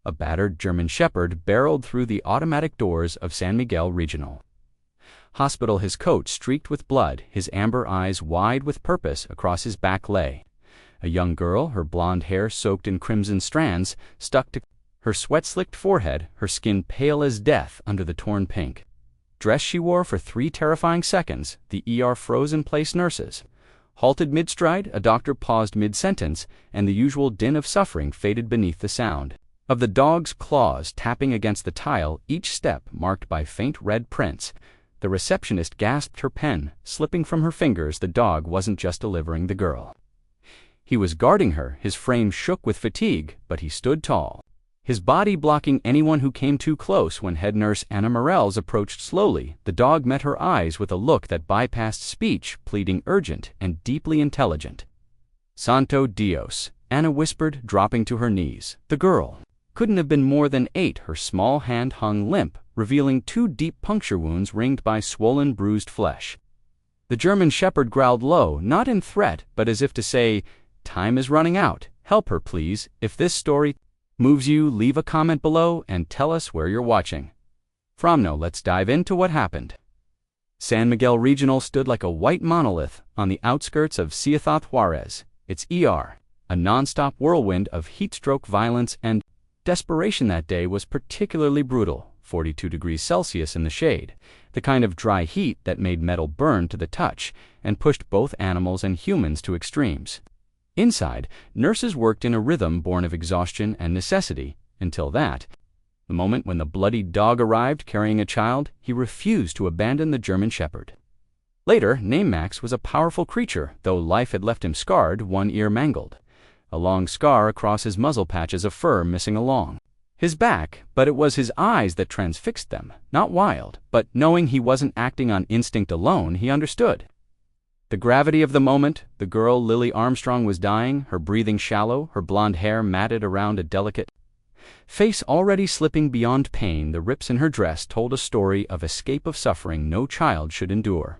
A battered German Shepherd barreled through the automatic doors of San Miguel Regional Hospital, his coat streaked with blood, his amber eyes wide with purpose. Across his back lay a young girl, her blonde hair soaked in crimson strands, stuck to her sweat-slicked forehead, her skin pale as death under the torn pink dress she wore. For 3 terrifying seconds, the ER froze-in-place nurses halted mid-stride, a doctor paused mid-sentence, and the usual din of suffering faded beneath the sound of the dog's claws tapping against the tile, each step marked by faint red prints. The receptionist gasped, her pen slipping from her fingers. The dog wasn't just delivering the girl. He was guarding her. His frame shook with fatigue, but he stood tall, his body blocking anyone who came too close. When head nurse Ana Morales approached slowly, the dog met her eyes with a look that bypassed speech, pleading, urgent and deeply intelligent. "Santo Dios," Ana whispered, dropping to her knees. The girl couldn't have been more than 8. Her small hand hung limp, revealing 2 deep puncture wounds ringed by swollen, bruised flesh. The German Shepherd growled low, not in threat, but as if to say, "Time is running out. Help her, please. If this story moves you, leave a comment below and tell us where you're watching from. Now let's dive into what happened. San Miguel Regional stood like a white monolith on the outskirts of Ciudad Juarez, its ER, a non-stop whirlwind of heatstroke violence and desperation. That day was particularly brutal, 42 degrees Celsius in the shade, the kind of dry heat that made metal burn to the touch and pushed both animals and humans to extremes. Inside, nurses worked in a rhythm born of exhaustion and necessity, until the moment when the bloodied dog arrived carrying a child. He refused to abandon the German Shepherd. Later, named Max was a powerful creature, though life had left him scarred, one ear mangled, a long scar across his muzzle, patches of fur missing along his back, but it was his eyes that transfixed them. Not wild, but knowing he wasn't acting on instinct alone, he understood the gravity of the moment. The girl, Lily Armstrong, was dying, her breathing shallow, her blonde hair matted around a delicate face already slipping beyond pain. The rips in her dress told a story of escape, of suffering no child should endure.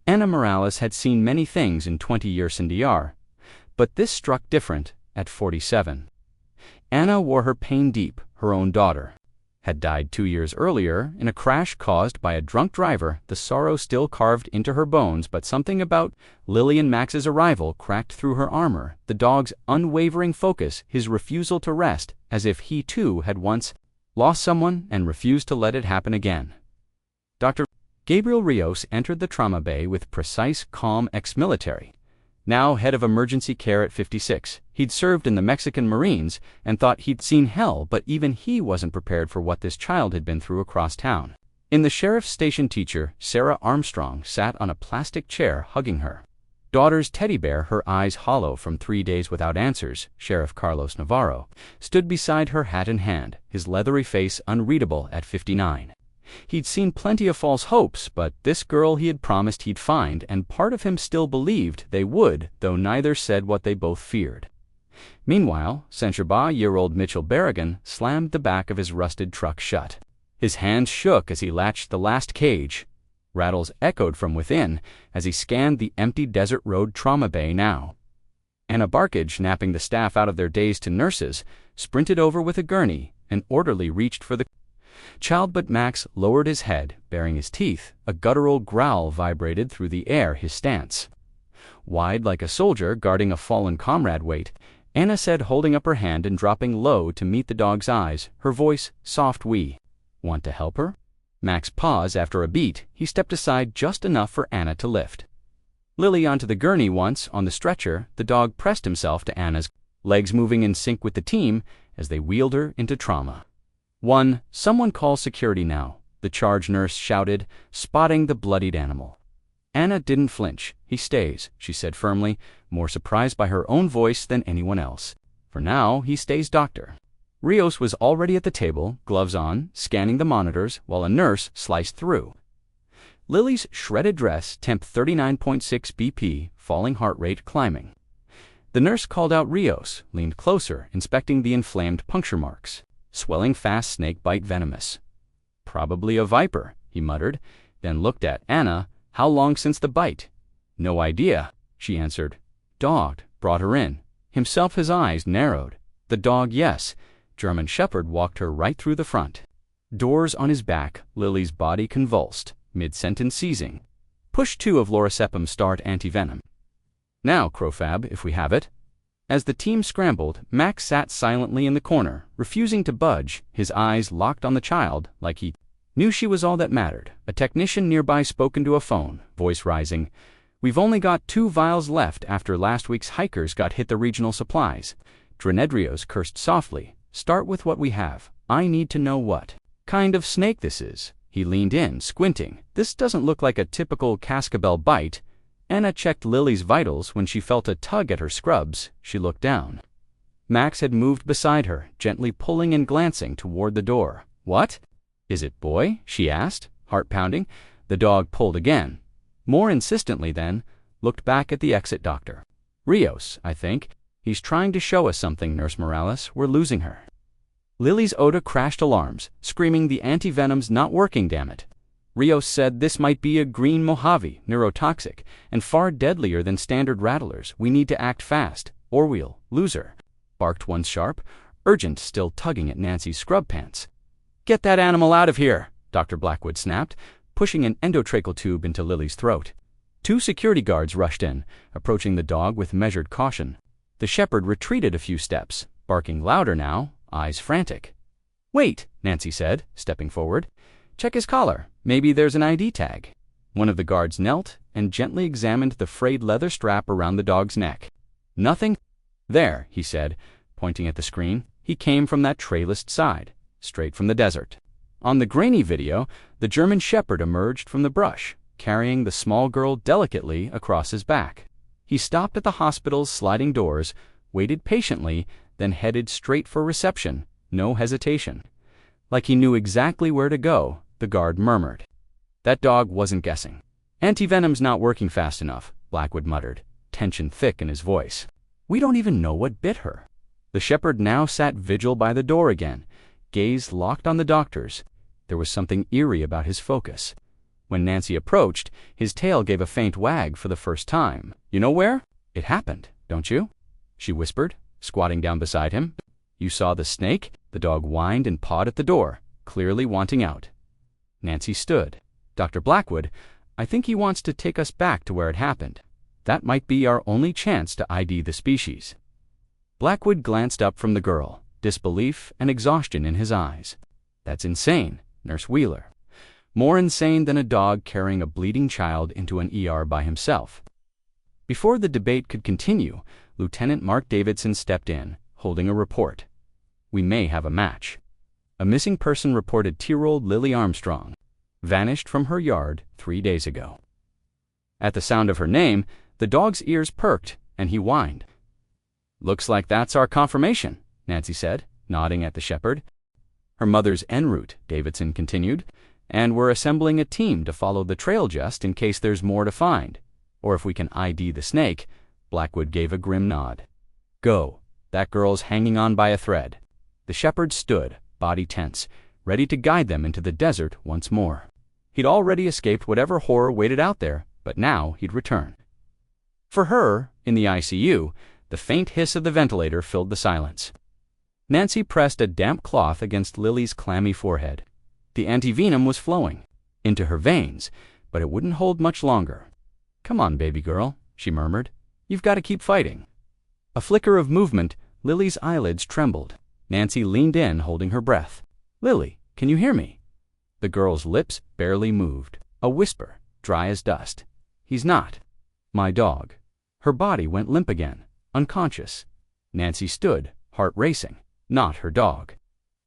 Ana Morales had seen many things in 20 years in DR, but this struck different at 47. Ana wore her pain deep. Her own daughter had died 2 years earlier in a crash caused by a drunk driver, the sorrow still carved into her bones. But something about Lily and Max's arrival cracked through her armor, the dog's unwavering focus, his refusal to rest, as if he too had once lost someone and refused to let it happen again. Dr. Gabriel Rios entered the trauma bay with precise, calm ex-military, now head of emergency care at 56. He'd served in the Mexican Marines and thought he'd seen hell, but even he wasn't prepared for what this child had been through across town. In the sheriff's station, teacher Sarah Armstrong sat on a plastic chair hugging her daughter's teddy bear, her eyes hollow from 3 days without answers. Sheriff Carlos Navarro stood beside her, hat in hand, his leathery face unreadable at 59. He'd seen plenty of false hopes, but this girl he had promised he'd find, and part of him still believed they would, though neither said what they both feared. Meanwhile, Centurbah-year-old Mitchell Berrigan slammed the back of his rusted truck shut. His hands shook as he latched the last cage. Rattles echoed from within as he scanned the empty desert road trauma bay now. Anna Barkage, napping the staff out of their days to nurses, sprinted over with a gurney. An orderly reached for the child, but Max lowered his head, baring his teeth. A guttural growl vibrated through the air. His stance wide like a soldier guarding a fallen comrade. "Wait," Anna said, holding up her hand and dropping low to meet the dog's eyes, her voice soft. "We want to help her?" Max paused. After a beat, he stepped aside just enough for Anna to lift Lily onto the gurney. Once on the stretcher, the dog pressed himself to Anna's legs, moving in sync with the team as they wheeled her into trauma. Someone call security now," the charge nurse shouted, spotting the bloodied animal. Anna didn't flinch. "He stays," she said firmly, more surprised by her own voice than anyone else. "For now, he stays, doctor." Rios was already at the table, gloves on, scanning the monitors, while a nurse sliced through Lily's shredded dress, temp 39.6 BP, falling heart rate climbing. The nurse called out Rios, leaned closer, inspecting the inflamed puncture marks. "Swelling fast, snake bite venomous." "Probably a viper," he muttered, then looked at Anna. "How long since the bite?" "No idea," she answered. "Dog brought her in." Himself, his eyes narrowed. "The dog, yes. German Shepherd walked her right through the front. Doors on his back, Lily's body convulsed, mid-sentence seizing. Push 2 of Lorazepam start antivenom. Now, Crowfab, if we have it. As the team scrambled, Max sat silently in the corner, refusing to budge, his eyes locked on the child like he knew she was all that mattered. A technician nearby spoke into a phone, voice rising. "We've only got 2 vials left after last week's hikers got hit the regional supplies." Drenedrios cursed softly. "Start with what we have. I need to know what kind of snake this is." He leaned in, squinting. "This doesn't look like a typical cascabel bite." Anna checked Lily's vitals when she felt a tug at her scrubs. She looked down. Max had moved beside her, gently pulling and glancing toward the door. "What? Is it boy?" she asked, heart pounding. The dog pulled again. More insistently then, looked back at the exit doctor. "Rios, I think. He's trying to show us something, Nurse Morales. We're losing her." Lily's Oda crashed alarms, screaming, "The antivenom's not working, damn it." Rios said this might be a green Mojave, neurotoxic, and far deadlier than standard rattlers. "We need to act fast, or we'll lose her," barked one sharp, urgent, still tugging at Nancy's scrub pants. "Get that animal out of here," Dr. Blackwood snapped, pushing an endotracheal tube into Lily's throat. 2 security guards rushed in, approaching the dog with measured caution. The shepherd retreated a few steps, barking louder now, eyes frantic. "Wait," Nancy said, stepping forward. "Check his collar. Maybe there's an ID tag." One of the guards knelt and gently examined the frayed leather strap around the dog's neck. "Nothing there," he said, pointing at the screen. "He came from that traylist side, straight from the desert." On the grainy video, the German Shepherd emerged from the brush, carrying the small girl delicately across his back. He stopped at the hospital's sliding doors, waited patiently, then headed straight for reception, no hesitation. Like he knew exactly where to go, the guard murmured. That dog wasn't guessing. "Antivenom's not working fast enough," Blackwood muttered, tension thick in his voice. "We don't even know what bit her." The shepherd now sat vigil by the door again, gaze locked on the doctor's. There was something eerie about his focus. When Nancy approached, his tail gave a faint wag for the first time. "You know where it happened, don't you?" she whispered, squatting down beside him. "You saw the snake?" The dog whined and pawed at the door, clearly wanting out. Nancy stood. "Dr. Blackwood, I think he wants to take us back to where it happened. That might be our only chance to ID the species." Blackwood glanced up from the girl, disbelief and exhaustion in his eyes. "That's insane, Nurse Wheeler. More insane than a dog carrying a bleeding child into an ER by himself." Before the debate could continue, Lieutenant Mark Davidson stepped in, holding a report. "We may have a match. A missing person reported 2-year-old Lily Armstrong. Vanished from her yard 3 days ago." At the sound of her name, the dog's ears perked, and he whined. "Looks like that's our confirmation," Nancy said, nodding at the shepherd. "Her mother's en route," Davidson continued, "and we're assembling a team to follow the trail just in case there's more to find. Or if we can ID the snake." Blackwood gave a grim nod. "Go. That girl's hanging on by a thread." The shepherd stood, body tense, ready to guide them into the desert once more. He'd already escaped whatever horror waited out there, but now he'd return. For her, in the ICU, the faint hiss of the ventilator filled the silence. Nancy pressed a damp cloth against Lily's clammy forehead. The antivenom was flowing into her veins, but it wouldn't hold much longer. "Come on, baby girl," she murmured. "You've got to keep fighting." A flicker of movement, Lily's eyelids trembled. Nancy leaned in, holding her breath. "Lily, can you hear me?" The girl's lips barely moved. A whisper, dry as dust. "He's not my dog." Her body went limp again, unconscious. Nancy stood, heart racing. Not her dog.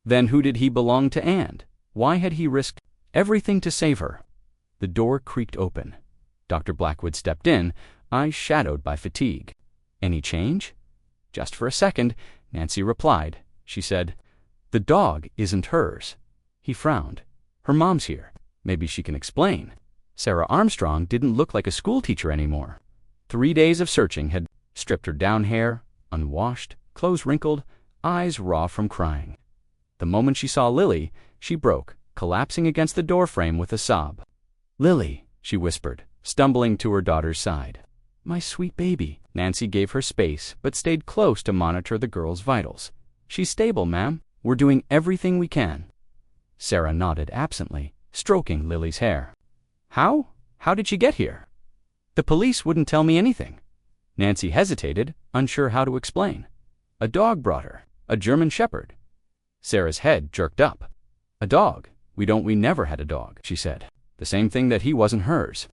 Then who did he belong to, and why had he risked everything to save her? The door creaked open. Dr. Blackwood stepped in, eyes shadowed by fatigue. "Any change?" "Just for a second," Nancy replied. She said, "The dog isn't hers." He frowned. "Her mom's here. Maybe she can explain." Sarah Armstrong didn't look like a schoolteacher anymore. 3 days of searching had stripped her down hair, unwashed, clothes wrinkled, eyes raw from crying. The moment she saw Lily, she broke, collapsing against the doorframe with a sob. "Lily," she whispered, stumbling to her daughter's side. "My sweet baby." Nancy gave her space, but stayed close to monitor the girl's vitals. "She's stable, ma'am. We're doing everything we can. Sarah nodded absently, stroking Lily's hair. How? How did she get here? The police wouldn't tell me anything. Nancy hesitated, unsure how to explain. A dog brought her, a German shepherd. Sarah's head jerked up. A dog? We never had a dog, she said. The same thing that he wasn't hers.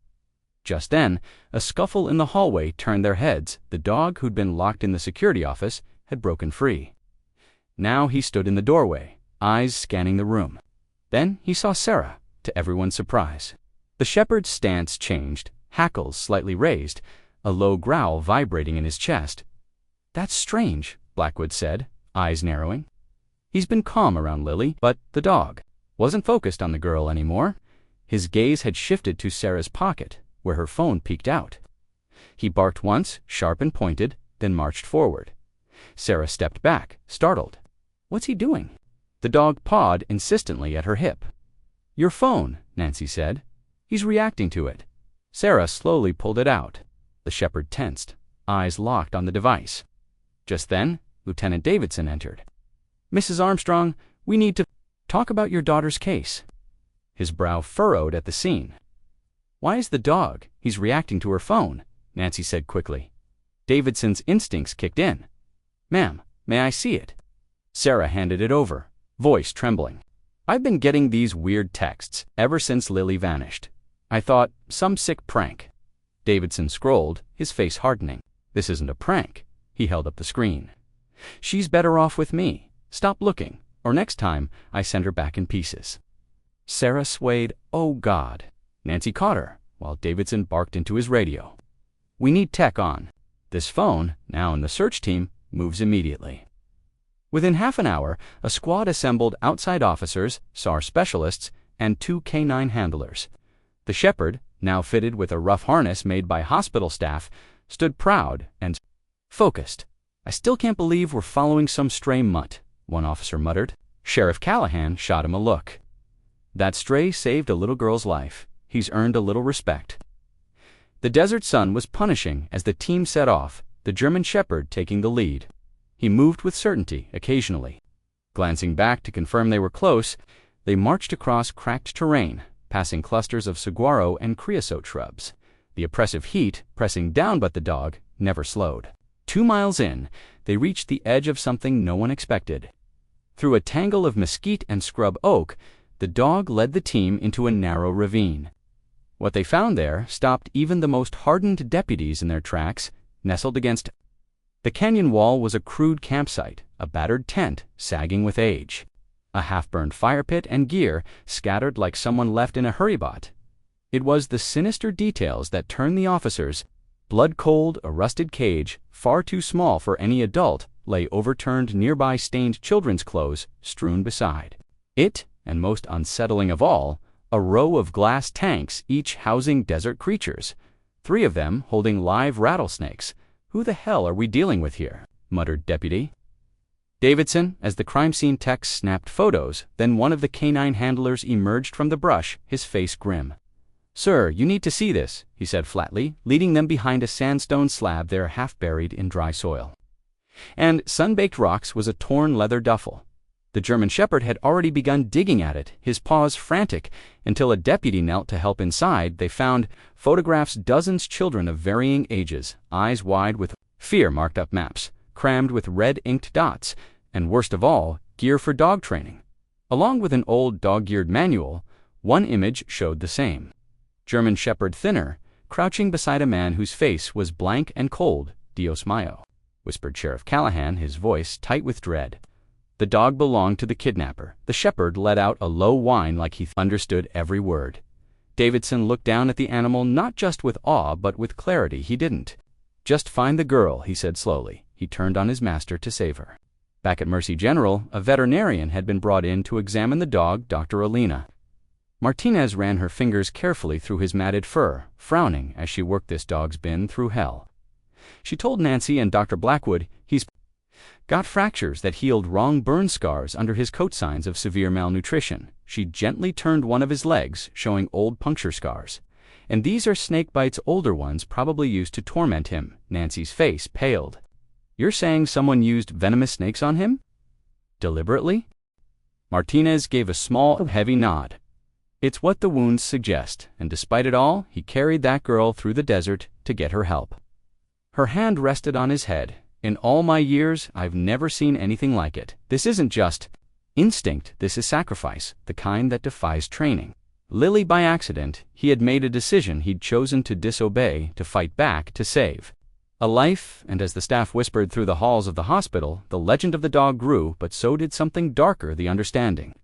Just then, a scuffle in the hallway turned their heads. The dog who'd been locked in the security office had broken free. Now he stood in the doorway, eyes scanning the room. Then he saw Sarah, to everyone's surprise. The shepherd's stance changed, hackles slightly raised, a low growl vibrating in his chest. That's strange, Blackwood said, eyes narrowing. He's been calm around Lily, but the dog wasn't focused on the girl anymore. His gaze had shifted to Sarah's pocket, where her phone peeked out. He barked once, sharp and pointed, then marched forward. Sarah stepped back, startled. What's he doing? The dog pawed insistently at her hip. Your phone, Nancy said. He's reacting to it. Sarah slowly pulled it out. The shepherd tensed, eyes locked on the device. Just then, Lieutenant Davidson entered. Mrs. Armstrong, we need to talk about your daughter's case. His brow furrowed at the scene. Why is the dog? He's reacting to her phone, Nancy said quickly. Davidson's instincts kicked in. Ma'am, may I see it? Sarah handed it over, voice trembling. I've been getting these weird texts ever since Lily vanished. I thought, some sick prank. Davidson scrolled, his face hardening. This isn't a prank. He held up the screen. She's better off with me. Stop looking, or next time I send her back in pieces. Sarah swayed. Oh, God. Nancy caught her, while Davidson barked into his radio. We need tech on. This phone, now in the search team, moves immediately. Within half an hour, a squad assembled outside officers, SAR specialists, and 2 canine handlers. The shepherd, now fitted with a rough harness made by hospital staff, stood proud and focused. I still can't believe we're following some stray mutt, one officer muttered. Sheriff Callahan shot him a look. That stray saved a little girl's life. He's earned a little respect. The desert sun was punishing as the team set off, the German shepherd taking the lead. He moved with certainty occasionally. Glancing back to confirm they were close, they marched across cracked terrain, passing clusters of saguaro and creosote shrubs. The oppressive heat, pressing down but the dog, never slowed. 2 miles in, they reached the edge of something no one expected. Through a tangle of mesquite and scrub oak, the dog led the team into a narrow ravine. What they found there stopped even the most hardened deputies in their tracks, nestled against. The canyon wall was a crude campsite, a battered tent sagging with age. A half-burned fire pit and gear scattered like someone left in a hurrybot. It was the sinister details that turned the officers. Blood-cold, a rusted cage, far too small for any adult, lay overturned nearby stained children's clothes strewn beside. It, and most unsettling of all, a row of glass tanks each housing desert creatures, 3 of them holding live rattlesnakes. Who the hell are we dealing with here? Muttered Deputy Davidson, as the crime scene techs snapped photos. Then one of the canine handlers emerged from the brush, his face grim. Sir, you need to see this, he said flatly, leading them behind a sandstone slab there half buried in dry soil. And sun-baked rocks was a torn leather duffel. The German shepherd had already begun digging at it, his paws frantic, until a deputy knelt to help inside. They found photographs dozens children of varying ages, eyes wide with fear marked up maps, crammed with red inked dots, and worst of all, gear for dog training. Along with an old dog-geared manual, one image showed the same. German shepherd thinner, crouching beside a man whose face was blank and cold. Dios mío, whispered Sheriff Callahan, his voice tight with dread. The dog belonged to the kidnapper. The shepherd let out a low whine like he understood every word. Davidson looked down at the animal not just with awe but with clarity. He didn't. Just find the girl, he said slowly. He turned on his master to save her. Back at Mercy General, a veterinarian had been brought in to examine the dog, Dr. Alina. Martinez ran her fingers carefully through his matted fur, frowning as she worked this dog's bin through hell. She told Nancy and Dr. Blackwood he's got fractures that healed wrong burn scars under his coat, signs of severe malnutrition. She gently turned one of his legs, showing old puncture scars. And these are snake bites, older ones probably used to torment him. Nancy's face paled. You're saying someone used venomous snakes on him? Deliberately? Martinez gave a small, heavy nod. It's what the wounds suggest, and despite it all, he carried that girl through the desert to get her help. Her hand rested on his head. In all my years, I've never seen anything like it. This isn't just instinct, this is sacrifice, the kind that defies training. Lily, by accident, he had made a decision he'd chosen to disobey, to fight back, to save a life, and as the staff whispered through the halls of the hospital, the legend of the dog grew, but so did something darker, the understanding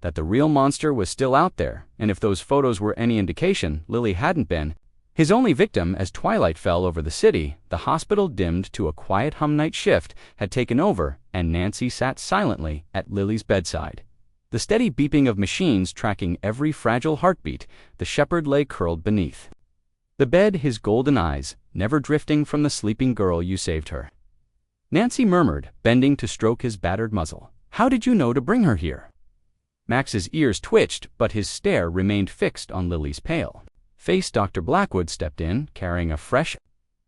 that the real monster was still out there, and if those photos were any indication, Lily hadn't been his only victim. As twilight fell over the city, the hospital dimmed to a quiet hum. Night shift had taken over, and Nancy sat silently at Lily's bedside. The steady beeping of machines tracking every fragile heartbeat, the shepherd lay curled beneath the bed, his golden eyes never drifting from the sleeping girl. You saved her, Nancy murmured, bending to stroke his battered muzzle. How did you know to bring her here? Max's ears twitched, but his stare remained fixed on Lily's pale face. Dr. Blackwood stepped in, carrying a fresh,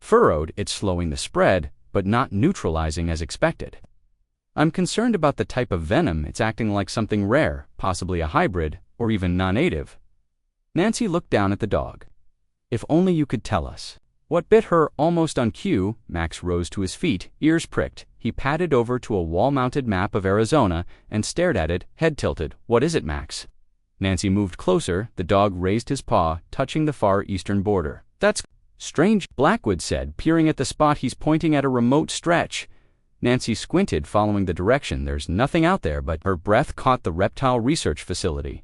furrowed, it slowing the spread, but not neutralizing as expected. I'm concerned about the type of venom. It's acting like something rare, possibly a hybrid, or even non-native. Nancy looked down at the dog. If only you could tell us what bit her. Almost on cue, Max rose to his feet, ears pricked. He padded over to a wall-mounted map of Arizona and stared at it, head tilted. What is it, Max? Nancy moved closer. The dog raised his paw, touching the far eastern border. That's strange, Blackwood said, peering at the spot. He's pointing at a remote stretch. Nancy squinted, following the direction. There's nothing out there, but her breath caught the reptile research facility.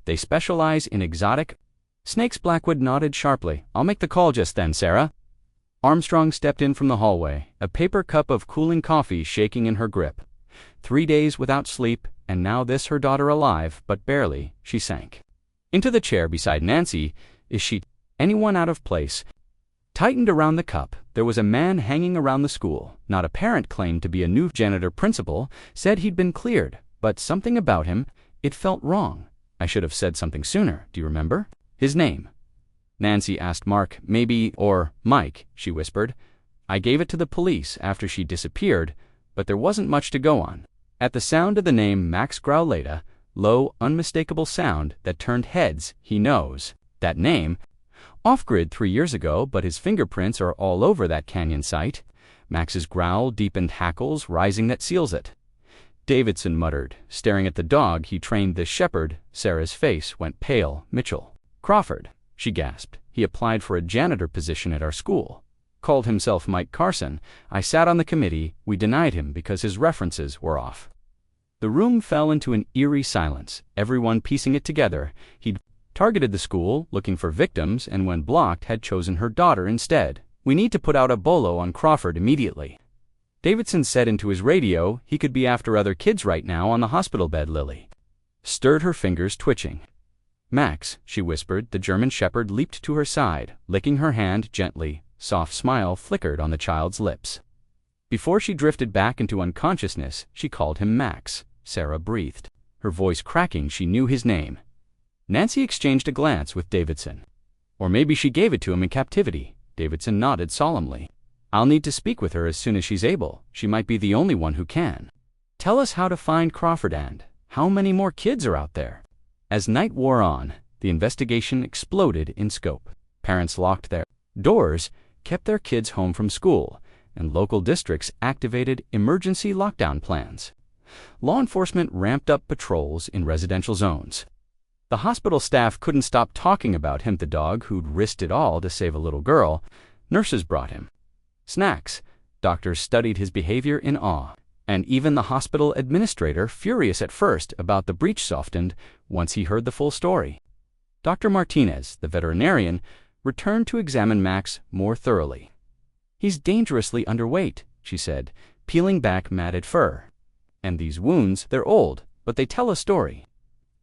They specialize in exotic snakes. Blackwood nodded sharply. I'll make the call just then, Sarah. Armstrong stepped in from the hallway, a paper cup of cooling coffee shaking in her grip. 3 days without sleep, and now this, her daughter alive, but barely. She sank into the chair beside Nancy. Is she anyone out of place? Tightened around the cup, there was a man hanging around the school. Not a parent, claimed to be a new janitor principal, said he'd been cleared, but something about him, it felt wrong. I should have said something sooner. Do you remember his name? Nancy asked. Mark, maybe, or Mike, she whispered. I gave it to the police after she disappeared, but there wasn't much to go on. At the sound of the name Max growled, a low, unmistakable sound that turned heads. He knows that name. Off-grid 3 years ago, but his fingerprints are all over that canyon site. Max's growl deepened, hackles rising. That seals it, Davidson muttered, staring at the dog he trained. This shepherd. Sarah's face went pale. Mitchell Crawford, she gasped. He applied for a janitor position at our school. Called himself Mike Carson. I sat on the committee. We denied him because his references were off. The room fell into an eerie silence, everyone piecing it together. He'd targeted the school, looking for victims, and when blocked, had chosen her daughter instead. We need to put out a bolo on Crawford immediately, Davidson said into his radio. He could be after other kids right now on the hospital bed. Lily stirred, her fingers twitching. Max, she whispered. The German shepherd leaped to her side, licking her hand gently. Soft smile flickered on the child's lips. Before she drifted back into unconsciousness, she called him Max. Sarah breathed, her voice cracking. She knew his name. Nancy exchanged a glance with Davidson. Or maybe she gave it to him in captivity. Davidson nodded solemnly. I'll need to speak with her as soon as she's able. She might be the only one who can. Tell us how to find Crawford and how many more kids are out there. As night wore on, the investigation exploded in scope. Parents locked their doors, kept their kids home from school, and local districts activated emergency lockdown plans. Law enforcement ramped up patrols in residential zones. The hospital staff couldn't stop talking about him, the dog who'd risked it all to save a little girl. Nurses brought him snacks. Doctors studied his behavior in awe. And even the hospital administrator, furious at first about the breach, softened once he heard the full story. Dr. Martinez, the veterinarian, returned to examine Max more thoroughly. He's dangerously underweight, she said, peeling back matted fur. And these wounds, they're old, but they tell a story.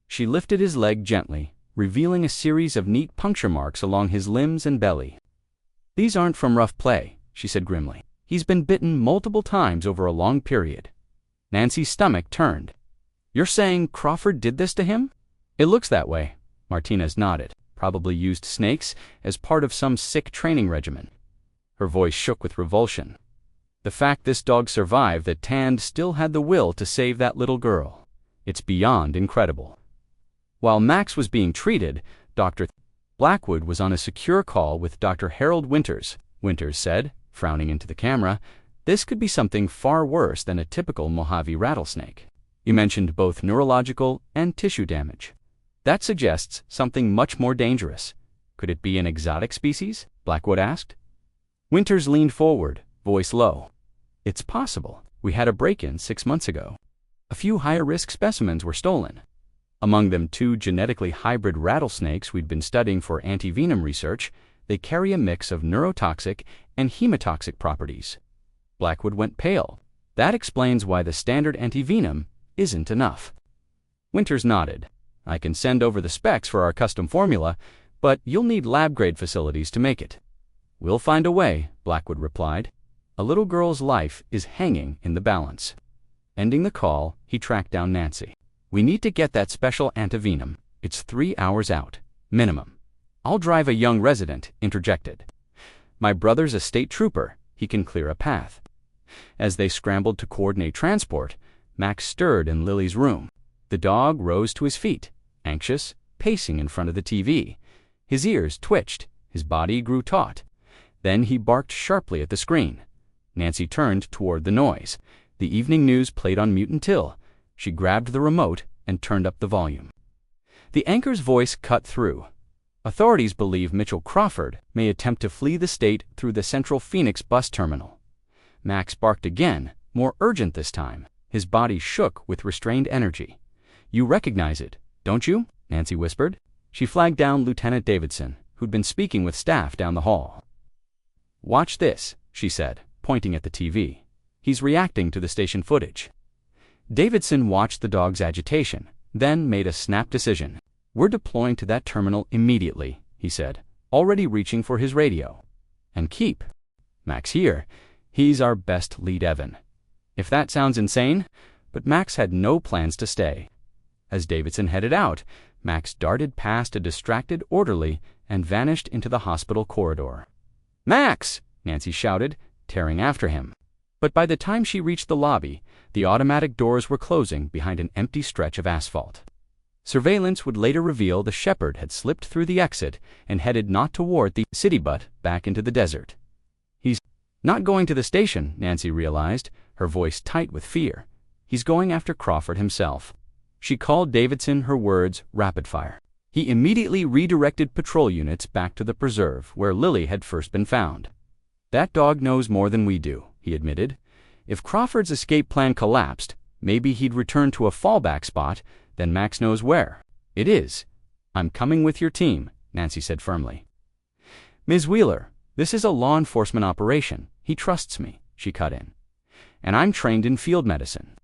She lifted his leg gently, revealing a series of neat puncture marks along his limbs and belly. These aren't from rough play, she said grimly. He's been bitten multiple times over a long period. Nancy's stomach turned. You're saying Crawford did this to him? It looks that way, Martinez nodded. Probably used snakes as part of some sick training regimen. Her voice shook with revulsion. The fact this dog survived, that Tand still had the will to save that little girl. It's beyond incredible. While Max was being treated, Dr. Blackwood was on a secure call with Dr. Harold Winters. Winters said, frowning into the camera, "This could be something far worse than a typical Mojave rattlesnake. You mentioned both neurological and tissue damage. That suggests something much more dangerous. Could it be an exotic species?" Blackwood asked. Winters leaned forward, voice low. "It's possible. We had a break-in 6 months ago. A few higher-risk specimens were stolen. Among them 2 genetically hybrid rattlesnakes we'd been studying for antivenom research. They carry a mix of neurotoxic and hemotoxic properties." Blackwood went pale. "That explains why the standard antivenom isn't enough." Winters nodded. "I can send over the specs for our custom formula, but you'll need lab-grade facilities to make it." "We'll find a way," Blackwood replied. "A little girl's life is hanging in the balance." Ending the call, he tracked down Nancy. "We need to get that special antivenom. It's 3 hours out, minimum." "I'll drive," a young resident interjected. "My brother's a state trooper. He can clear a path." As they scrambled to coordinate transport, Max stirred in Lily's room. The dog rose to his feet, anxious, pacing in front of the TV. His ears twitched, his body grew taut. Then he barked sharply at the screen. Nancy turned toward the noise. The evening news played on mute until she grabbed the remote and turned up the volume. The anchor's voice cut through. "Authorities believe Mitchell Crawford may attempt to flee the state through the Central Phoenix bus terminal." Max barked again, more urgent this time. His body shook with restrained energy. "You recognize it, don't you?" Nancy whispered. She flagged down Lieutenant Davidson, who'd been speaking with staff down the hall. "Watch this," she said, pointing at the TV. "He's reacting to the station footage." Davidson watched the dog's agitation, then made a snap decision. "We're deploying to that terminal immediately," he said, already reaching for his radio. "And keep Max here. He's our best lead Evan." If that sounds insane, but Max had no plans to stay. As Davidson headed out, Max darted past a distracted orderly and vanished into the hospital corridor. "Max!" Nancy shouted, tearing after him. But by the time she reached the lobby, the automatic doors were closing behind an empty stretch of asphalt. Surveillance would later reveal the shepherd had slipped through the exit and headed not toward the city but back into the desert. "He's not going to the station," Nancy realized, her voice tight with fear. "He's going after Crawford himself." She called Davidson her words rapid fire. He immediately redirected patrol units back to the preserve where Lily had first been found. "That dog knows more than we do," he admitted. "If Crawford's escape plan collapsed, maybe he'd return to a fallback spot, then Max knows where. It is." "I'm coming with your team," Nancy said firmly. "Ms. Wheeler, this is a law enforcement operation. He trusts me," she cut in. "And I'm trained in field medicine.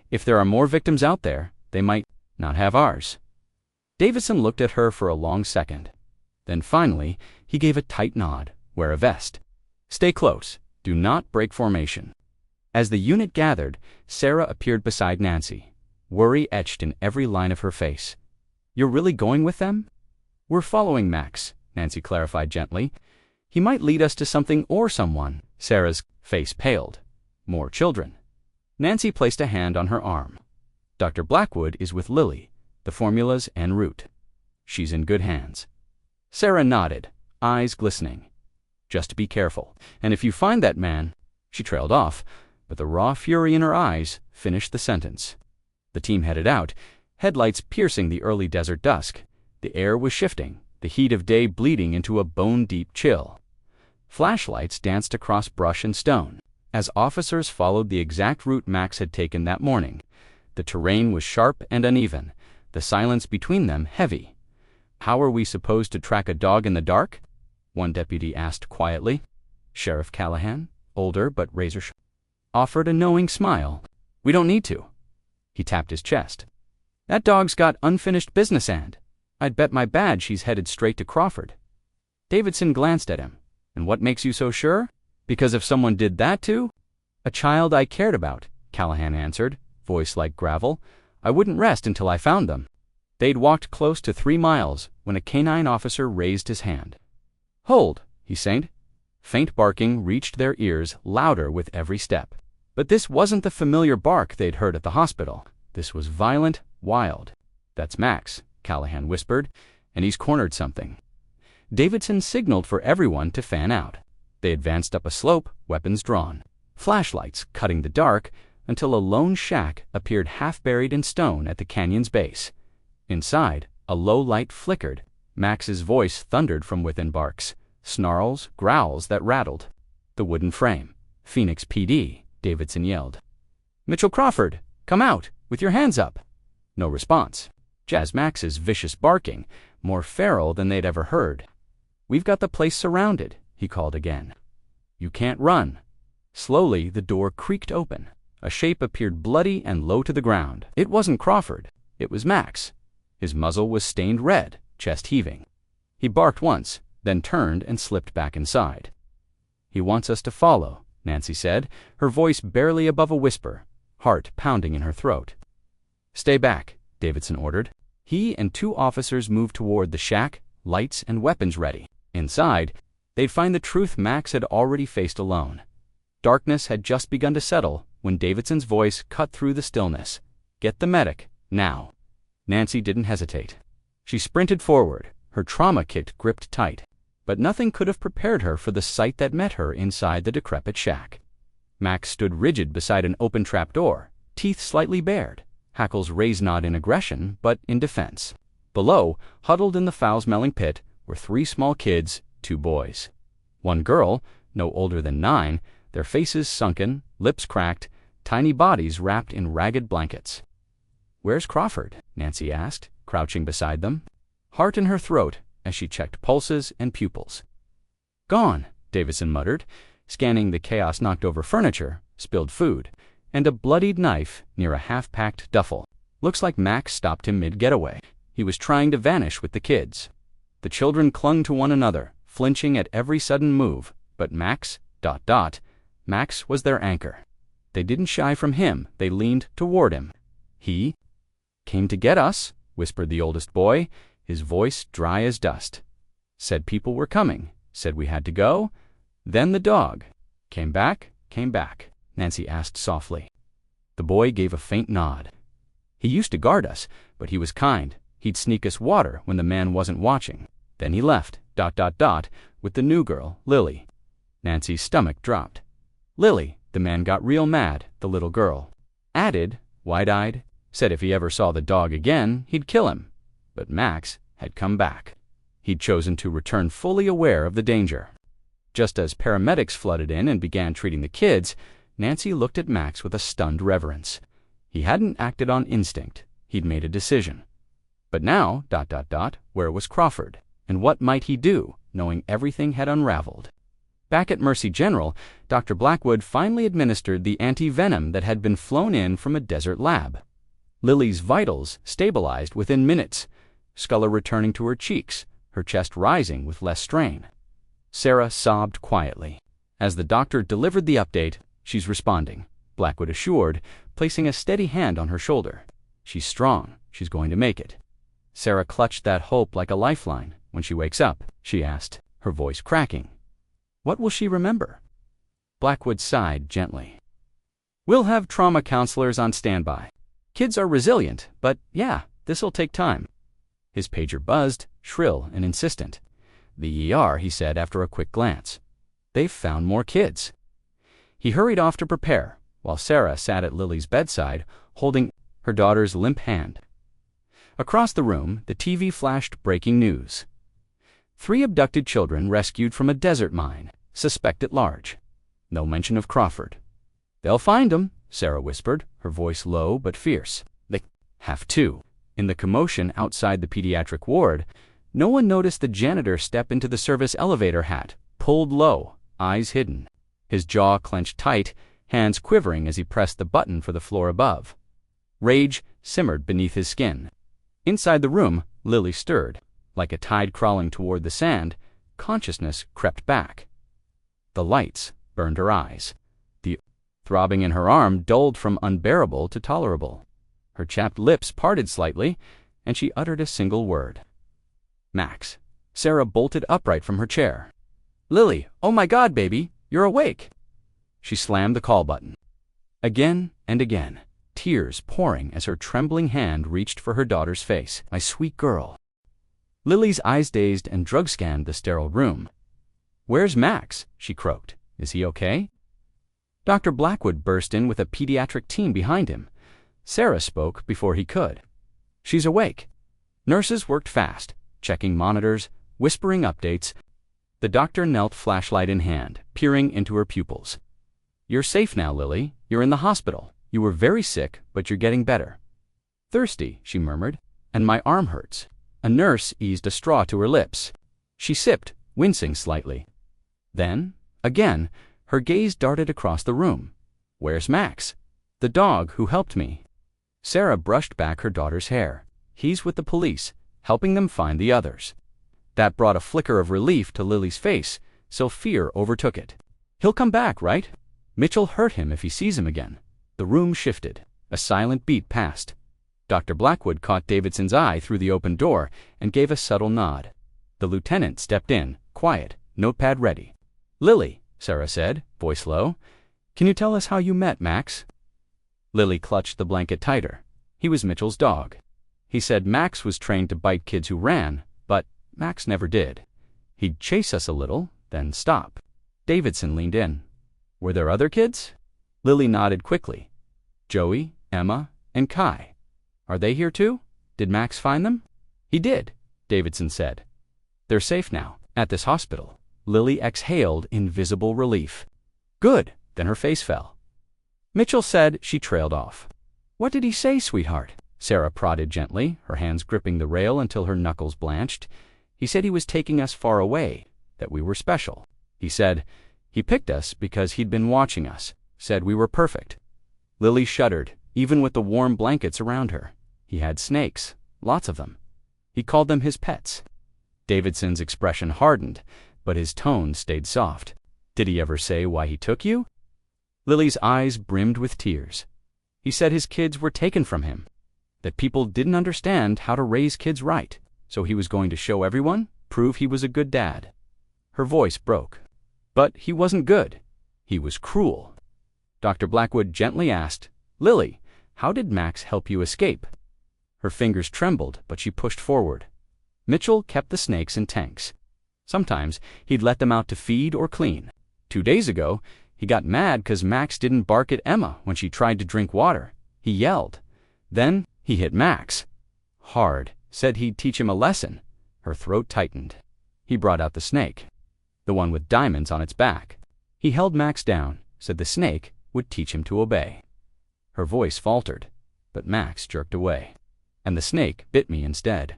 If there are more victims out there, they might not have ours." Davidson looked at her for a long second. Then finally, he gave a tight nod. "Wear a vest. Stay close. Do not break formation." As the unit gathered, Sarah appeared beside Nancy, worry etched in every line of her face. "You're really going with them?" "We're following Max," Nancy clarified gently. "He might lead us to something or someone." Sarah's face paled. "More children." Nancy placed a hand on her arm. "Dr. Blackwood is with Lily, the formulas en route. She's in good hands." Sarah nodded, eyes glistening. "Just be careful. And if you find that man—" She trailed off, but the raw fury in her eyes finished the sentence. The team headed out, headlights piercing the early desert dusk. The air was shifting, the heat of day bleeding into a bone-deep chill. Flashlights danced across brush and stone. As officers followed the exact route Max had taken that morning, the terrain was sharp and uneven, the silence between them heavy. "How are we supposed to track a dog in the dark?" one deputy asked quietly. Sheriff Callahan, older but razor-sharp, offered a knowing smile. "We don't need to." He tapped his chest. "That dog's got unfinished business and I'd bet my badge he's headed straight to Crawford." Davidson glanced at him. "And what makes you so sure?" "Because if someone did that to a child I cared about," Callahan answered, voice like gravel, "I wouldn't rest until I found them." They'd walked close to 3 miles when a canine officer raised his hand. "Hold," he said. Faint barking reached their ears louder with every step. But this wasn't the familiar bark they'd heard at the hospital. This was violent, wild. "That's Max," Callahan whispered, "and he's cornered something." Davidson signaled for everyone to fan out. They advanced up a slope, weapons drawn, flashlights cutting the dark until a lone shack appeared half buried in stone at the canyon's base. Inside, a low light flickered. Max's voice thundered from within barks, snarls, growls that rattled. The wooden frame. "Phoenix PD," Davidson yelled. "Mitchell Crawford, come out, with your hands up." No response. Jazz Max's vicious barking, more feral than they'd ever heard. "We've got the place surrounded," he called again. "You can't run." Slowly, the door creaked open. A shape appeared bloody and low to the ground. It wasn't Crawford. It was Max. His muzzle was stained red, chest heaving. He barked once, then turned and slipped back inside. "He wants us to follow," Nancy said, her voice barely above a whisper, heart pounding in her throat. "Stay back," Davidson ordered. He and 2 officers moved toward the shack, lights and weapons ready. Inside, they'd find the truth Max had already faced alone. Darkness had just begun to settle when Davidson's voice cut through the stillness. "Get the medic, now." Nancy didn't hesitate. She sprinted forward, her trauma kit gripped tight. But nothing could have prepared her for the sight that met her inside the decrepit shack. Max stood rigid beside an open trapdoor, teeth slightly bared, hackles raised not in aggression, but in defense. Below, huddled in the foul-smelling pit, were 3 small kids, 2 boys. One girl, no older than 9, their faces sunken, lips cracked, tiny bodies wrapped in ragged blankets. "Where's Crawford?" Nancy asked, crouching beside them, heart in her throat as she checked pulses and pupils. "Gone," Davidson muttered, scanning the chaos-knocked over furniture, spilled food, and a bloodied knife near a half-packed duffel. Looks like Max stopped him mid-getaway. He was trying to vanish with the kids. The children clung to one another, flinching at every sudden move, but Max was their anchor. They didn't shy from him, they leaned toward him. "He came to get us," whispered the oldest boy, his voice dry as dust. "Said people were coming, said we had to go. Then the dog came back, Nancy asked softly. The boy gave a faint nod. "He used to guard us, but he was kind. He'd sneak us water when the man wasn't watching. Then he left, with the new girl, Lily." Nancy's stomach dropped. "Lily, the man got real mad, the little girl. Added, wide-eyed, said if he ever saw the dog again, he'd kill him. But Max had come back. He'd chosen to return fully aware of the danger." Just as paramedics flooded in and began treating the kids, Nancy looked at Max with a stunned reverence. He hadn't acted on instinct. He'd made a decision. But now, where was Crawford? And what might he do, knowing everything had unraveled? Back at Mercy General, Dr. Blackwood finally administered the anti-venom that had been flown in from a desert lab. Lily's vitals stabilized within minutes, color returning to her cheeks, her chest rising with less strain. Sarah sobbed quietly. As the doctor delivered the update, "She's responding," Blackwood assured, placing a steady hand on her shoulder. "She's strong. She's going to make it." Sarah clutched that hope like a lifeline. "When she wakes up," she asked, her voice cracking, "what will she remember?" Blackwood sighed gently. "We'll have trauma counselors on standby. Kids are resilient, but yeah, this'll take time." His pager buzzed, shrill and insistent. "The ER," he said after a quick glance. "They've found more kids." He hurried off to prepare, while Sarah sat at Lily's bedside, holding her daughter's limp hand. Across the room, the TV flashed breaking news. 3 abducted children rescued from a desert mine, suspect at large. No mention of Crawford. "They'll find him," Sarah whispered, her voice low but fierce. "They have to." In the commotion outside the pediatric ward, no one noticed the janitor step into the service elevator hat, pulled low, eyes hidden. His jaw clenched tight, hands quivering as he pressed the button for the floor above. Rage simmered beneath his skin. Inside the room, Lily stirred. Like a tide crawling toward the sand, consciousness crept back. The lights burned her eyes. The throbbing in her arm dulled from unbearable to tolerable. Her chapped lips parted slightly, and she uttered a single word. "Max." Sarah bolted upright from her chair. "Lily, oh my God, baby, you're awake." She slammed the call button. Again and again, tears pouring as her trembling hand reached for her daughter's face. "My sweet girl." Lily's eyes dazed and drug-scanned the sterile room. "Where's Max?" she croaked. "Is he okay?" Dr. Blackwood burst in with a pediatric team behind him. Sarah spoke before he could. "She's awake." Nurses worked fast, checking monitors, whispering updates. The doctor knelt, flashlight in hand, peering into her pupils. "You're safe now, Lily. You're in the hospital. You were very sick, but you're getting better." "Thirsty," she murmured, "and my arm hurts." A nurse eased a straw to her lips. She sipped, wincing slightly. Then, again, her gaze darted across the room. "Where's Max?" "The dog who helped me." Sarah brushed back her daughter's hair. "He's with the police, helping them find the others." That brought a flicker of relief to Lily's face, so fear overtook it. "He'll come back, right? Mitchell hurt him if he sees him again." The room shifted. A silent beat passed. Dr. Blackwood caught Davidson's eye through the open door and gave a subtle nod. The lieutenant stepped in, quiet, notepad ready. "Lily," Sarah said, voice low, "can you tell us how you met Max?" Lily clutched the blanket tighter. He was Mitchell's dog. He said Max was trained to bite kids who ran, but Max never did. He'd chase us a little, then stop. Davidson leaned in. "Were there other kids?" Lily nodded quickly. "Joey, Emma, and Kai. Are they here too? Did Max find them?" "He did," Davidson said. "They're safe now, at this hospital." Lily exhaled in visible relief. "Good." Then her face fell. Mitchell said. She trailed off. "What did he say, sweetheart?" Sarah prodded gently, her hands gripping the rail until her knuckles blanched. "He said he was taking us far away, that we were special. He said he picked us because he'd been watching us, said we were perfect." Lily shuddered, even with the warm blankets around her. "He had snakes, lots of them. He called them his pets." Davidson's expression hardened, but his tone stayed soft. "Did he ever say why he took you?" Lily's eyes brimmed with tears. "He said his kids were taken from him, that people didn't understand how to raise kids right, so he was going to show everyone, prove he was a good dad." Her voice broke. "But he wasn't good. He was cruel." Dr. Blackwood gently asked, "Lily, how did Max help you escape?" Her fingers trembled, but she pushed forward. "Mitchell kept the snakes in tanks. Sometimes he'd let them out to feed or clean. 2 days ago, he got mad 'cause Max didn't bark at Emma when she tried to drink water. He yelled. Then he hit Max. Hard. Said he'd teach him a lesson." Her throat tightened. He brought out the snake, the one with diamonds on its back. He held Max down, said the snake would teach him to obey. Her voice faltered, but Max jerked away, and the snake bit me instead.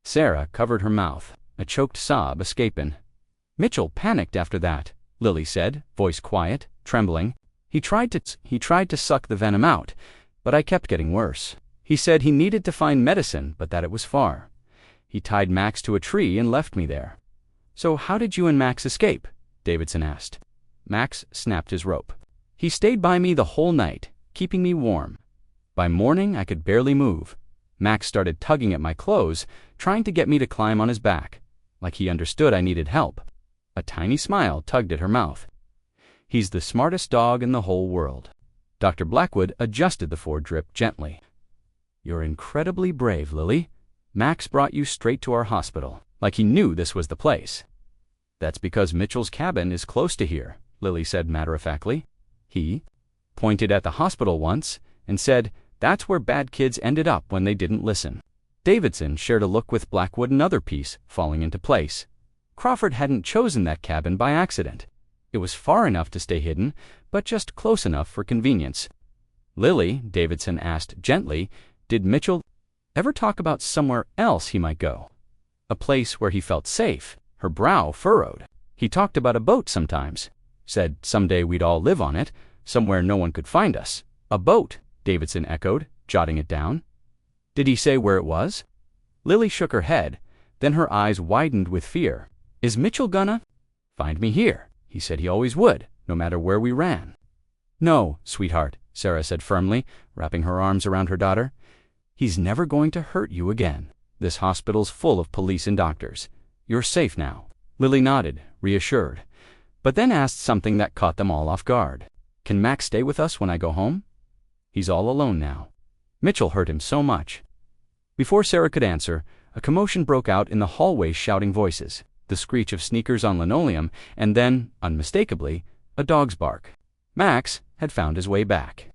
Sarah covered her mouth, a choked sob escaping. "Mitchell panicked after that," Lily said, voice quiet, trembling. He tried to suck the venom out, but I kept getting worse. He said he needed to find medicine, but that it was far. He tied Max to a tree and left me there." "So how did you and Max escape?" Davidson asked. Max snapped his rope. "He stayed by me the whole night, keeping me warm. By morning I could barely move. Max started tugging at my clothes, trying to get me to climb on his back, like he understood I needed help." A tiny smile tugged at her mouth. "He's the smartest dog in the whole world." Dr. Blackwood adjusted the Ford drip gently. "You're incredibly brave, Lily. Max brought you straight to our hospital, like he knew this was the place." "That's because Mitchell's cabin is close to here," Lily said matter-of-factly. "He pointed at the hospital once and said that's where bad kids ended up when they didn't listen." Davidson shared a look with Blackwood, another piece falling into place. Crawford hadn't chosen that cabin by accident. It was far enough to stay hidden, but just close enough for convenience. "Lily," Davidson asked gently, "did Mitchell ever talk about somewhere else he might go? A place where he felt safe?" Her brow furrowed. "He talked about a boat sometimes. Said someday we'd all live on it, somewhere no one could find us." "A boat," Davidson echoed, jotting it down. "Did he say where it was?" Lily shook her head, then her eyes widened with fear. "Is Mitchell gonna find me here? He said he always would, no matter where we ran." "No, sweetheart," Sarah said firmly, wrapping her arms around her daughter. "He's never going to hurt you again. This hospital's full of police and doctors. You're safe now." Lily nodded, reassured, but then asked something that caught them all off guard. "Can Max stay with us when I go home?" He's all alone now. Mitchell hurt him so much. Before Sarah could answer, a commotion broke out in the hallway, shouting voices, the screech of sneakers on linoleum, and then, unmistakably, a dog's bark. Max had found his way back.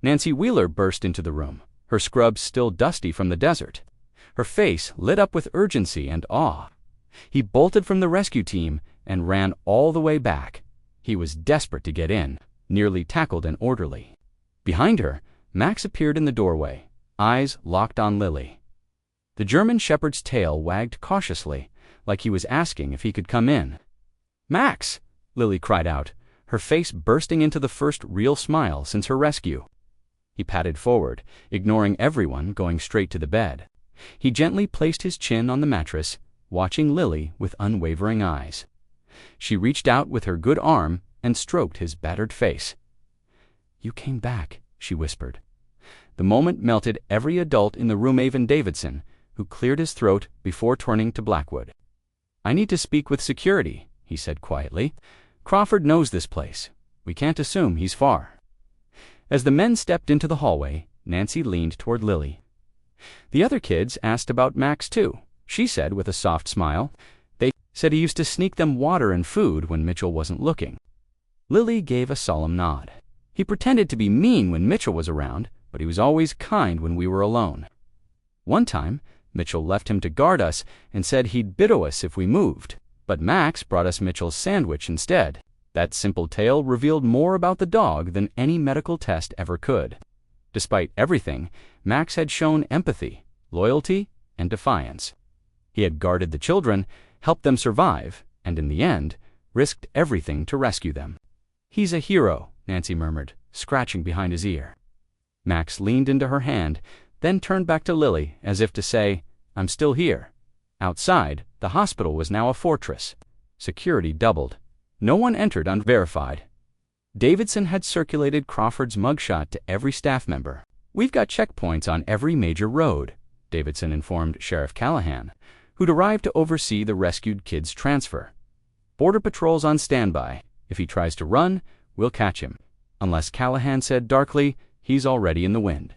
Nancy Wheeler burst into the room, her scrubs still dusty from the desert. Her face lit up with urgency and awe. He bolted from the rescue team and ran all the way back. He was desperate to get in, nearly tackled an orderly. Behind her, Max appeared in the doorway, eyes locked on Lily. The German shepherd's tail wagged cautiously, like he was asking if he could come in. "Max!" Lily cried out, her face bursting into the first real smile since her rescue. He patted forward, ignoring everyone, going straight to the bed. He gently placed his chin on the mattress, watching Lily with unwavering eyes. She reached out with her good arm and stroked his battered face. "You came back," she whispered. The moment melted every adult in the room, even Davidson, who cleared his throat before turning to Blackwood. "I need to speak with security," he said quietly. "Crawford knows this place. We can't assume he's far." As the men stepped into the hallway, Nancy leaned toward Lily. "The other kids asked about Max too," she said with a soft smile. "They said he used to sneak them water and food when Mitchell wasn't looking." Lily gave a solemn nod. "He pretended to be mean when Mitchell was around, but he was always kind when we were alone. One time, Mitchell left him to guard us and said he'd bitto us if we moved, but Max brought us Mitchell's sandwich instead." That simple tale revealed more about the dog than any medical test ever could. Despite everything, Max had shown empathy, loyalty, and defiance. He had guarded the children, helped them survive, and in the end, risked everything to rescue them. "He's a hero," Nancy murmured, scratching behind his ear. Max leaned into her hand, then turned back to Lily as if to say, "I'm still here." Outside, the hospital was now a fortress. Security doubled. No one entered unverified. Davidson had circulated Crawford's mugshot to every staff member. "We've got checkpoints on every major road," Davidson informed Sheriff Callahan, who'd arrived to oversee the rescued kid's transfer. "Border Patrol's on standby. If he tries to run, we'll catch him. Unless," Callahan said darkly, "he's already in the wind.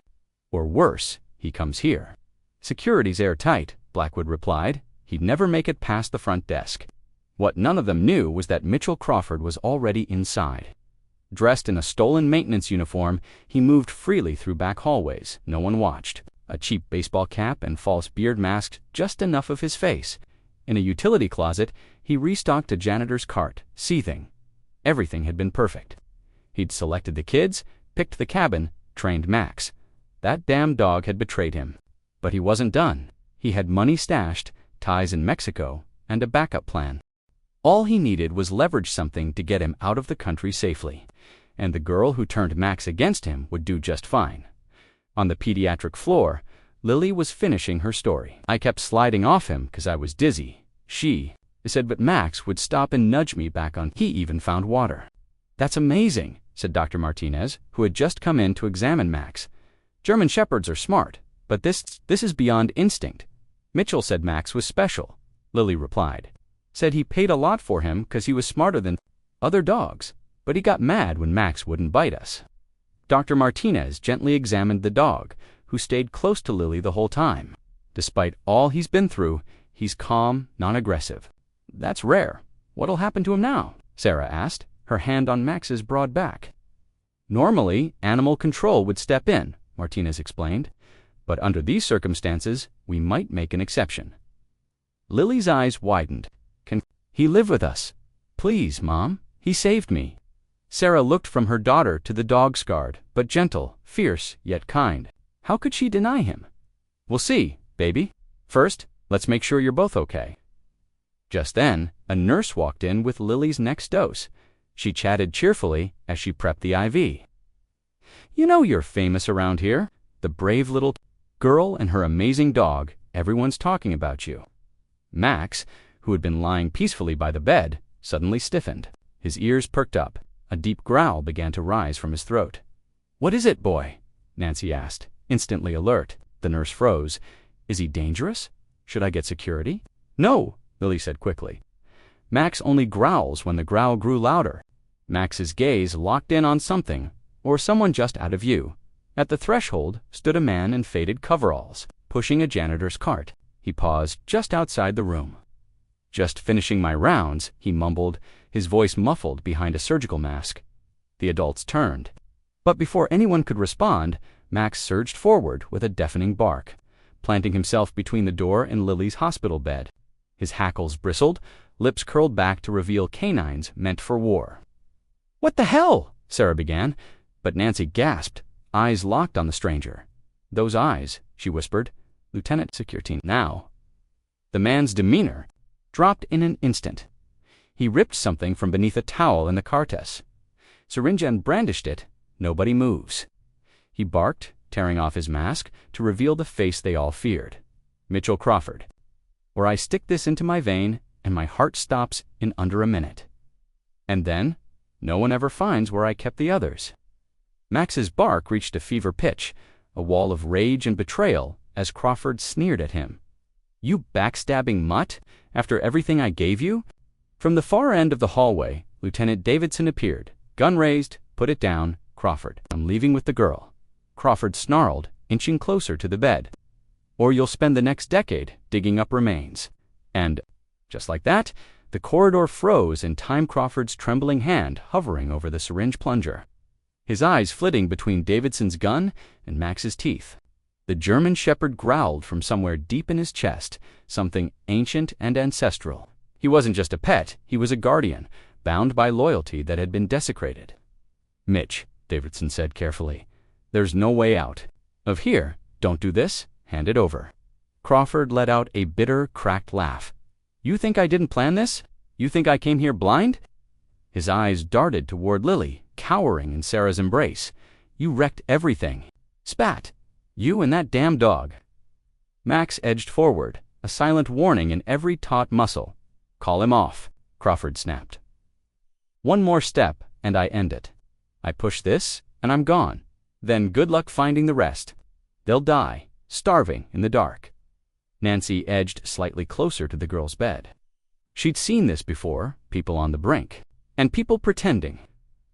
Or worse, he comes here." "Security's airtight," Blackwood replied. "He'd never make it past the front desk." What none of them knew was that Mitchell Crawford was already inside. Dressed in a stolen maintenance uniform, he moved freely through back hallways. No one watched. A cheap baseball cap and false beard masked just enough of his face. In a utility closet, he restocked a janitor's cart, seething. Everything had been perfect. He'd selected the kids, picked the cabin, trained Max. That damn dog had betrayed him. But he wasn't done. He had money stashed, ties in Mexico, and a backup plan. All he needed was leverage something to get him out of the country safely. And the girl who turned Max against him would do just fine. On the pediatric floor, Lily was finishing her story. "I kept sliding off him because I was dizzy," she said, "but Max would stop and nudge me back on. He even found water." "That's amazing," said Dr. Martinez, who had just come in to examine Max. "German shepherds are smart, but this is beyond instinct." "Mitchell said Max was special," Lily replied. "Said he paid a lot for him because he was smarter than other dogs, but he got mad when Max wouldn't bite us." Dr. Martinez gently examined the dog, who stayed close to Lily the whole time. "Despite all he's been through, he's calm, non-aggressive." "That's rare. What'll happen to him now?" Sarah asked, her hand on Max's broad back. "Normally, animal control would step in," Martinez explained. "But under these circumstances, we might make an exception." Lily's eyes widened. "Can he live with us? Please, Mom. He saved me." Sarah looked from her daughter to the dog, scarred, but gentle, fierce, yet kind. How could she deny him? "We'll see, baby. First, let's make sure you're both okay." Just then, a nurse walked in with Lily's next dose. She chatted cheerfully as she prepped the IV. "You know you're famous around here. The brave little girl and her amazing dog. Everyone's talking about you." Max, who had been lying peacefully by the bed, suddenly stiffened. His ears perked up. A deep growl began to rise from his throat. "What is it, boy?" Nancy asked, instantly alert. The nurse froze. "Is he dangerous? Should I get security?" "No," Lily said quickly. "Max only growls when the growl grew louder." Max's gaze locked in on something, or someone just out of view. At the threshold stood a man in faded coveralls, pushing a janitor's cart. He paused just outside the room. "Just finishing my rounds," he mumbled, his voice muffled behind a surgical mask. The adults turned. But before anyone could respond, Max surged forward with a deafening bark, planting himself between the door and Lily's hospital bed. His hackles bristled, lips curled back to reveal canines meant for war. "What the hell?" Sarah began, but Nancy gasped, eyes locked on the stranger. "Those eyes," she whispered. "Lieutenant Security now." The man's demeanor dropped in an instant. He ripped something from beneath a towel in the cartes. Syringe and brandished it. Nobody moves. He barked, tearing off his mask to reveal the face they all feared. Mitchell Crawford. "Or I stick this into my vein and my heart stops in under a minute. And then, no one ever finds where I kept the others." Max's bark reached a fever pitch, a wall of rage and betrayal as Crawford sneered at him. "You backstabbing mutt, after everything I gave you?" From the far end of the hallway, Lieutenant Davidson appeared, gun raised. "Put it down, Crawford. I'm leaving with the girl." Crawford snarled, inching closer to the bed. "Or you'll spend the next decade digging up remains." And, just like that, the corridor froze in time, Crawford's trembling hand hovering over the syringe plunger, his eyes flitting between Davidson's gun and Max's teeth. The German shepherd growled from somewhere deep in his chest, something ancient and ancestral. He wasn't just a pet, he was a guardian, bound by loyalty that had been desecrated. "Mitch," Davidson said carefully, "there's no way out. Of here, don't do this, hand it over." Crawford let out a bitter, cracked laugh. "You think I didn't plan this? You think I came here blind?" His eyes darted toward Lily, cowering in Sarah's embrace. "You wrecked everything. Spat. You and that damn dog." Max edged forward, a silent warning in every taut muscle. "Call him off," Crawford snapped. "One more step, and I end it. I push this, and I'm gone. Then good luck finding the rest. They'll die, starving in the dark." Nancy edged slightly closer to the girl's bed. She'd seen this before, people on the brink, and people pretending.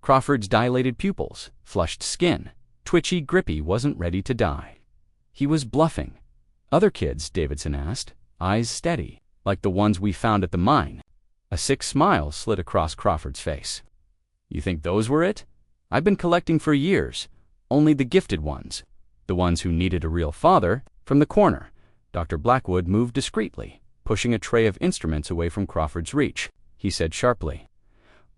Crawford's dilated pupils, flushed skin, twitchy, grippy, wasn't ready to die. He was bluffing. "Other kids?" Davidson asked, eyes steady, like the ones we found at the mine. A sick smile slid across Crawford's face. "You think those were it? I've been collecting for years. Only the gifted ones. The ones who needed a real father." From the corner, Dr. Blackwood moved discreetly, pushing a tray of instruments away from Crawford's reach. He said sharply,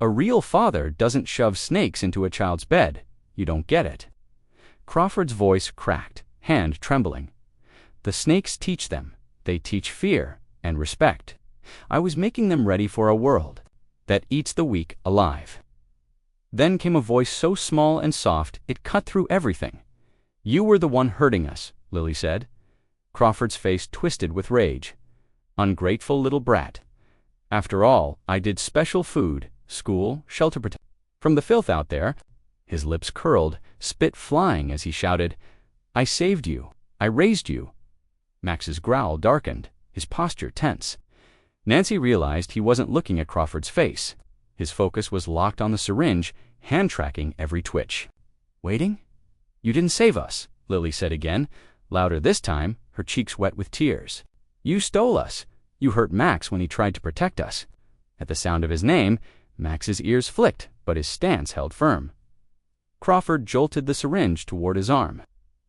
"A real father doesn't shove snakes into a child's bed. You don't get it." Crawford's voice cracked, hand trembling. "The snakes teach them. They teach fear and respect. I was making them ready for a world that eats the weak alive." Then came a voice so small and soft it cut through everything. "You were the one hurting us," Lily said. Crawford's face twisted with rage. "Ungrateful little brat. After all, I did special food, school, shelter protection. From the filth out there." His lips curled, spit flying as he shouted, "I saved you. I raised you." Max's growl darkened, his posture tense. Nancy realized he wasn't looking at Crawford's face. His focus was locked on the syringe, hand-tracking every twitch. "Waiting? You didn't save us," Lily said again, louder this time, her cheeks wet with tears. "You stole us. You hurt Max when he tried to protect us." At the sound of his name, Max's ears flicked, but his stance held firm. Crawford jolted the syringe toward his arm.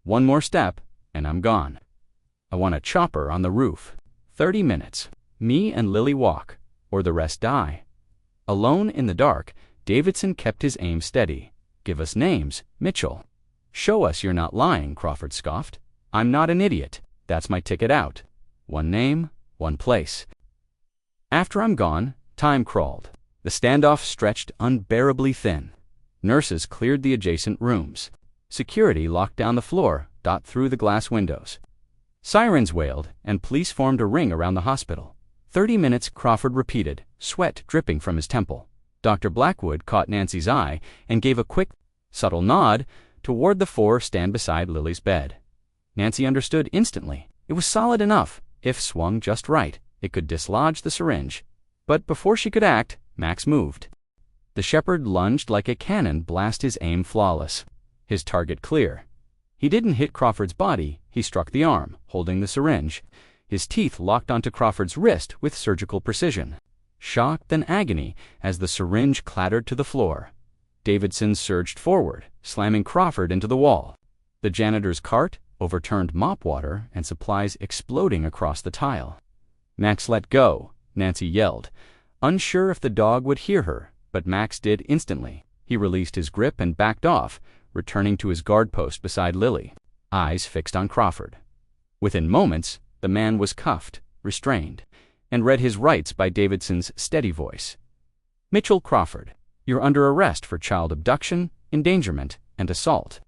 "One more step, and I'm gone. I want a chopper on the roof. 30 minutes. Me and Lily walk, or the rest die." Alone in the dark, Davidson kept his aim steady. "Give us names, Mitchell." "Show us you're not lying," Crawford scoffed. "I'm not an idiot. That's my ticket out. One name, one place." After I'm gone, time crawled. The standoff stretched unbearably thin. Nurses cleared the adjacent rooms. Security locked down the floor, dot through the glass windows. Sirens wailed, and police formed a ring around the hospital. 30 minutes, Crawford repeated, sweat dripping from his temple. Dr. Blackwood caught Nancy's eye and gave a quick, subtle nod toward the four stand beside Lily's bed. Nancy understood instantly. It was solid enough. If swung just right, it could dislodge the syringe. But before she could act, Max moved. The shepherd lunged like a cannon blast, his aim flawless, his target clear. He didn't hit Crawford's body, he struck the arm, holding the syringe. His teeth locked onto Crawford's wrist with surgical precision. Shock, then agony, as the syringe clattered to the floor. Davidson surged forward, slamming Crawford into the wall. The janitor's cart, overturned mop water and supplies exploding across the tile. "Max, let go," Nancy yelled, unsure if the dog would hear her, but Max did instantly. He released his grip and backed off, returning to his guard post beside Lily, eyes fixed on Crawford. Within moments, the man was cuffed, restrained, and read his rights by Davidson's steady voice. "Mitchell Crawford, you're under arrest for child abduction, endangerment, and assault."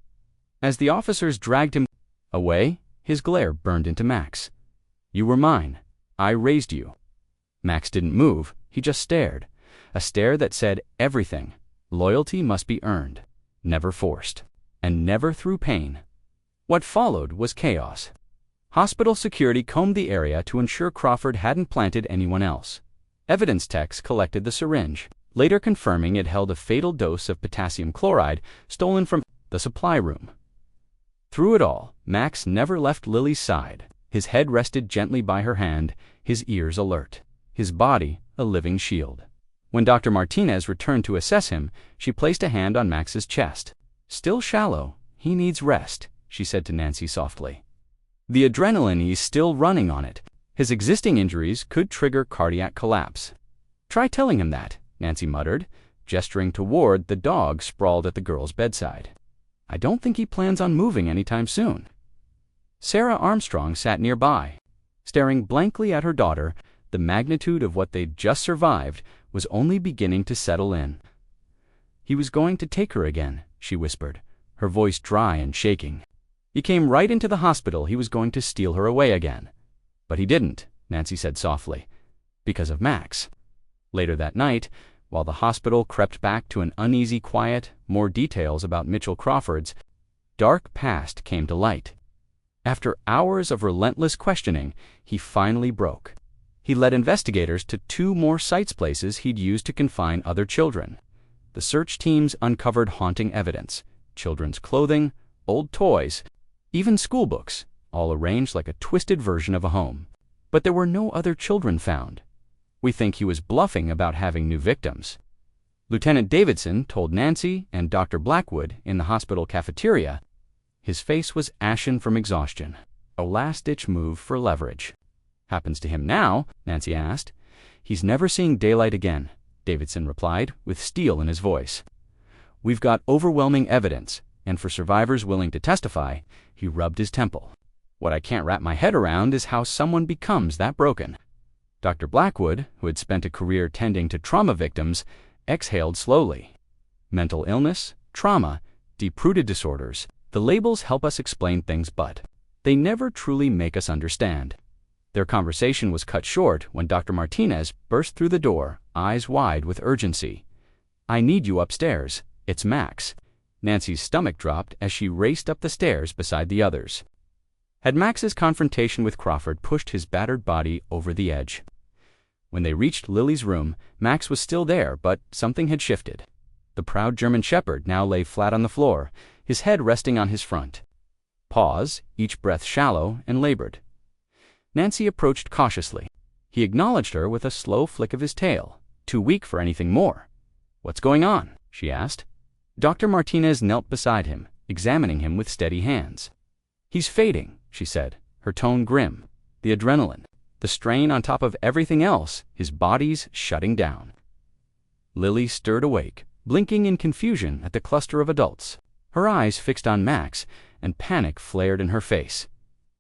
As the officers dragged him away, his glare burned into Max. "You were mine. I raised you." Max didn't move, he just stared. A stare that said everything. Loyalty must be earned, never forced, and never through pain. What followed was chaos. Hospital security combed the area to ensure Crawford hadn't planted anyone else. Evidence techs collected the syringe, later confirming it held a fatal dose of potassium chloride stolen from the supply room. Through it all, Max never left Lily's side. His head rested gently by her hand, his ears alert, his body a living shield. When Dr. Martinez returned to assess him, she placed a hand on Max's chest. "Still shallow. He needs rest," she said to Nancy softly. "The adrenaline is still running on it. His existing injuries could trigger cardiac collapse." "Try telling him that," Nancy muttered, gesturing toward the dog sprawled at the girl's bedside. "I don't think he plans on moving anytime soon." Sarah Armstrong sat nearby. Staring blankly at her daughter, the magnitude of what they'd just survived was only beginning to settle in. "He was going to take her again," she whispered, her voice dry and shaking. "He came right into the hospital. He was going to steal her away again." "But he didn't," Nancy said softly, "because of Max." Later that night, while the hospital crept back to an uneasy quiet, more details about Mitchell Crawford's dark past came to light. After hours of relentless questioning, he finally broke. He led investigators to 2 more sites places he'd used to confine other children. The search teams uncovered haunting evidence: children's clothing, old toys, even school books, all arranged like a twisted version of a home. But there were no other children found. "We think he was bluffing about having new victims." Lieutenant Davidson told Nancy and Dr. Blackwood in the hospital cafeteria. His face was ashen from exhaustion, a last-ditch move for leverage. "Happens to him now?" Nancy asked. "He's never seeing daylight again," Davidson replied, with steel in his voice. "We've got overwhelming evidence, and for survivors willing to testify," he rubbed his temple. "What I can't wrap my head around is how someone becomes that broken." Dr. Blackwood, who had spent a career tending to trauma victims, exhaled slowly. "Mental illness, trauma, deep-rooted disorders, the labels help us explain things, but they never truly make us understand." Their conversation was cut short when Dr. Martinez burst through the door, eyes wide with urgency. "I need you upstairs. It's Max." Nancy's stomach dropped as she raced up the stairs beside the others. Had Max's confrontation with Crawford pushed his battered body over the edge? When they reached Lily's room, Max was still there, but something had shifted. The proud German Shepherd now lay flat on the floor, his head resting on his front. Pause, each breath shallow and labored. Nancy approached cautiously. He acknowledged her with a slow flick of his tail, too weak for anything more. "What's going on?" she asked. Dr. Martinez knelt beside him, examining him with steady hands. "He's fading," she said, her tone grim. "The adrenaline, the strain on top of everything else, his body's shutting down." Lily stirred awake, blinking in confusion at the cluster of adults, her eyes fixed on Max, and panic flared in her face.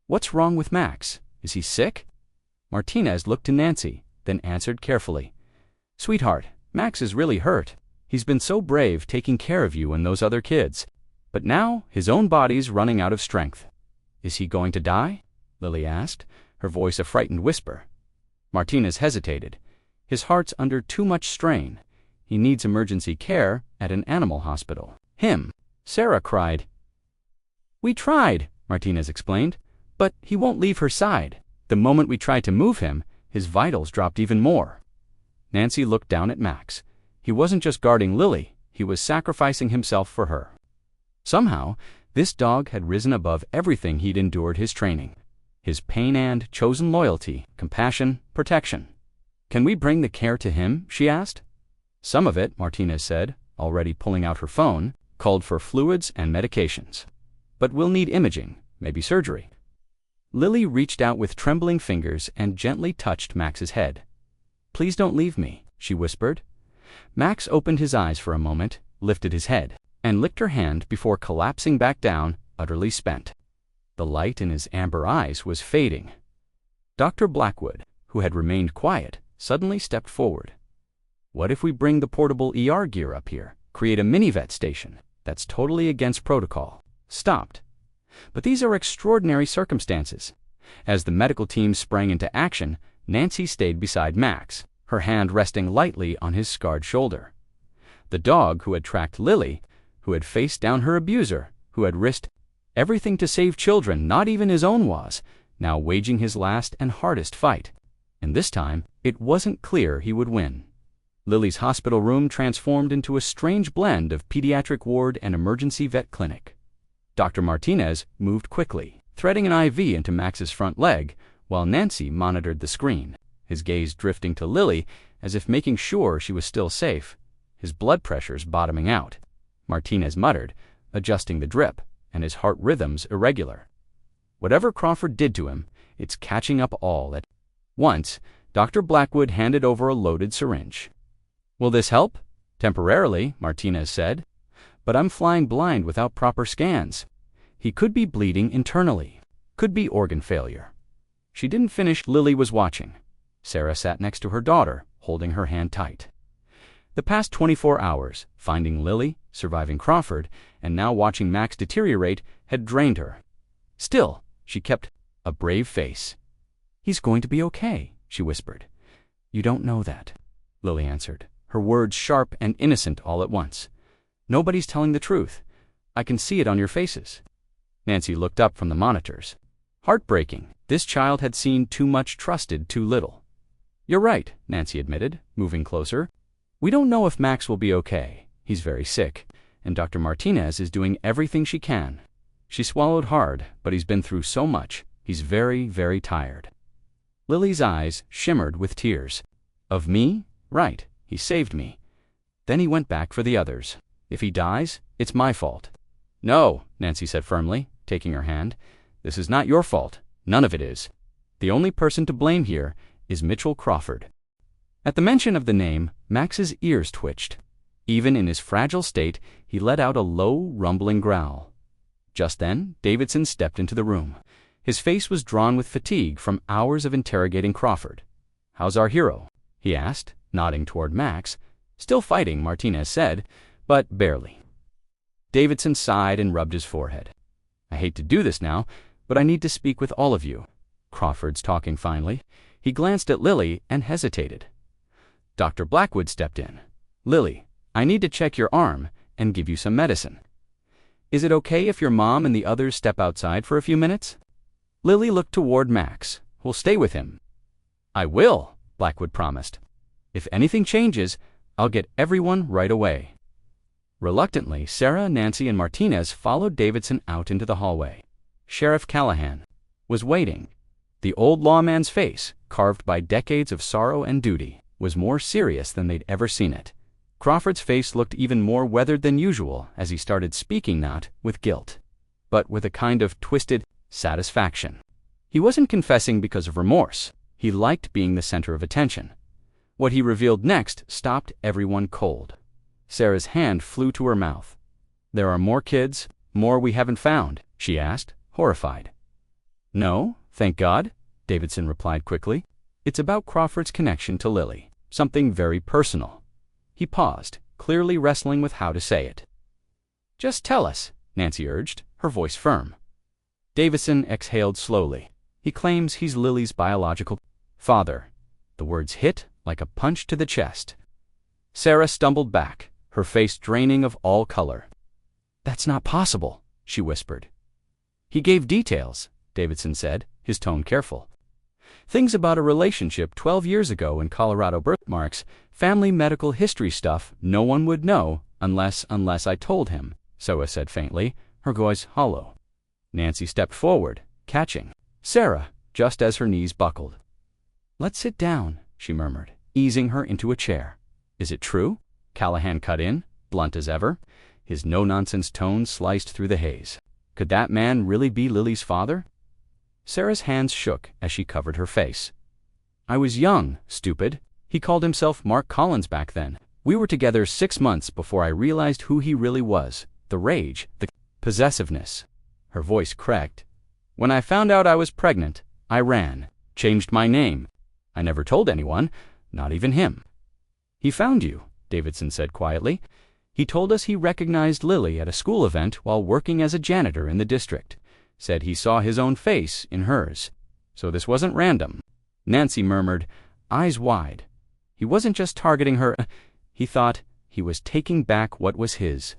"What's wrong with Max? Is he sick?" Martinez looked to Nancy, then answered carefully. "Sweetheart, Max is really hurt. He's been so brave taking care of you and those other kids. But now his own body's running out of strength." "Is he going to die?" Lily asked, her voice a frightened whisper. Martinez hesitated. "His heart's under too much strain. He needs emergency care at an animal hospital." "Him!" Sarah cried. "We tried," Martinez explained, "but he won't leave her side. The moment we tried to move him, his vitals dropped even more." Nancy looked down at Max. He wasn't just guarding Lily, he was sacrificing himself for her. Somehow, This dog had risen above everything he'd endured his training. His pain and chosen loyalty, compassion, protection. "Can we bring the care to him?" she asked. "Some of it," Martinez said, already pulling out her phone, "called for fluids and medications. But we'll need imaging, maybe surgery." Lily reached out with trembling fingers and gently touched Max's head. "Please don't leave me," she whispered. Max opened his eyes for a moment, lifted his head, and licked her hand before collapsing back down, utterly spent. The light in his amber eyes was fading. Dr. Blackwood, who had remained quiet, suddenly stepped forward. "What if we bring the portable ER gear up here, create a mini-vet station? That's totally against protocol." Stopped. "But these are extraordinary circumstances." As the medical team sprang into action, Nancy stayed beside Max, her hand resting lightly on his scarred shoulder. The dog who had tracked Lily, who had faced down her abuser, who had risked everything to save children not even his own was, now waging his last and hardest fight. And this time, it wasn't clear he would win. Lily's hospital room transformed into a strange blend of pediatric ward and emergency vet clinic. Dr. Martinez moved quickly, threading an IV into Max's front leg, while Nancy monitored the screen, his gaze drifting to Lily as if making sure she was still safe, his blood pressures bottoming out. Martinez muttered, adjusting the drip, and his heart rhythms irregular. Whatever Crawford did to him, it's catching up all at once. Dr. Blackwood handed over a loaded syringe. "Will this help?" "Temporarily," Martinez said. "But I'm flying blind without proper scans. He could be bleeding internally. Could be organ failure." She didn't finish. Lily was watching. Sarah sat next to her daughter, holding her hand tight. The past 24 hours, finding Lily, surviving Crawford, and now watching Max deteriorate, had drained her. Still, she kept a brave face. "He's going to be okay," she whispered. "You don't know that," Lily answered, her words sharp and innocent all at once. "Nobody's telling the truth. I can see it on your faces." Nancy looked up from the monitors. Heartbreaking. This child had seen too much, trusted too little. "You're right," Nancy admitted, moving closer. "We don't know if Max will be okay. He's very sick, and Dr. Martinez is doing everything she can." She swallowed hard, but he's been through so much. He's very, very tired. Lily's eyes shimmered with tears. "Of me? Right. He saved me. Then he went back for the others. If he dies, it's my fault." "No," Nancy said firmly, taking her hand. "This is not your fault. None of it is. The only person to blame here is Mitchell Crawford." At the mention of the name, Max's ears twitched. Even in his fragile state, he let out a low, rumbling growl. Just then, Davidson stepped into the room. His face was drawn with fatigue from hours of interrogating Crawford. "How's our hero?" he asked, nodding toward Max. "Still fighting," Martinez said, "but barely." Davidson sighed and rubbed his forehead. "I hate to do this now, but I need to speak with all of you." Crawford's talking finally. He glanced at Lily and hesitated. Dr. Blackwood stepped in. "Lily, I need to check your arm and give you some medicine. Is it okay if your mom and the others step outside for a few minutes?" Lily looked toward Max. "We'll stay with him." "I will," Blackwood promised. "If anything changes, I'll get everyone right away." Reluctantly, Sarah, Nancy, and Martinez followed Davidson out into the hallway. Sheriff Callahan was waiting. The old lawman's face, carved by decades of sorrow and duty, was more serious than they'd ever seen it. Crawford's face looked even more weathered than usual as he started speaking, not with guilt, but with a kind of twisted satisfaction. He wasn't confessing because of remorse. He liked being the center of attention. What he revealed next stopped everyone cold. Sarah's hand flew to her mouth. "There are more kids, more we haven't found?" she asked, horrified. "No, thank God," Davidson replied quickly. "It's about Crawford's connection to Lily, something very personal." He paused, clearly wrestling with how to say it. "Just tell us," Nancy urged, her voice firm. Davidson exhaled slowly. "He claims he's Lily's biological father." The words hit like a punch to the chest. Sarah stumbled back, her face draining of all color. "That's not possible," she whispered. "He gave details," Davidson said, his tone careful. "Things about a relationship 12 years ago in Colorado, birthmarks, family medical history stuff no one would know unless I told him," Soa said faintly, her voice hollow. Nancy stepped forward, catching Sarah just as her knees buckled. "Let's sit down," she murmured, easing her into a chair. "Is it true?" Callahan cut in, blunt as ever. His no-nonsense tone sliced through the haze. Could that man really be Lily's father? Sarah's hands shook as she covered her face. "I was young, stupid. He called himself Mark Collins back then. We were together 6 months before I realized who he really was. The rage, the possessiveness." Her voice cracked. "When I found out I was pregnant, I ran, changed my name. I never told anyone, not even him." "He found you," Davidson said quietly. "He told us he recognized Lily at a school event while working as a janitor in the district. Said he saw his own face in hers. So this wasn't random." Nancy murmured, eyes wide. "He wasn't just targeting her. He thought he was taking back what was his."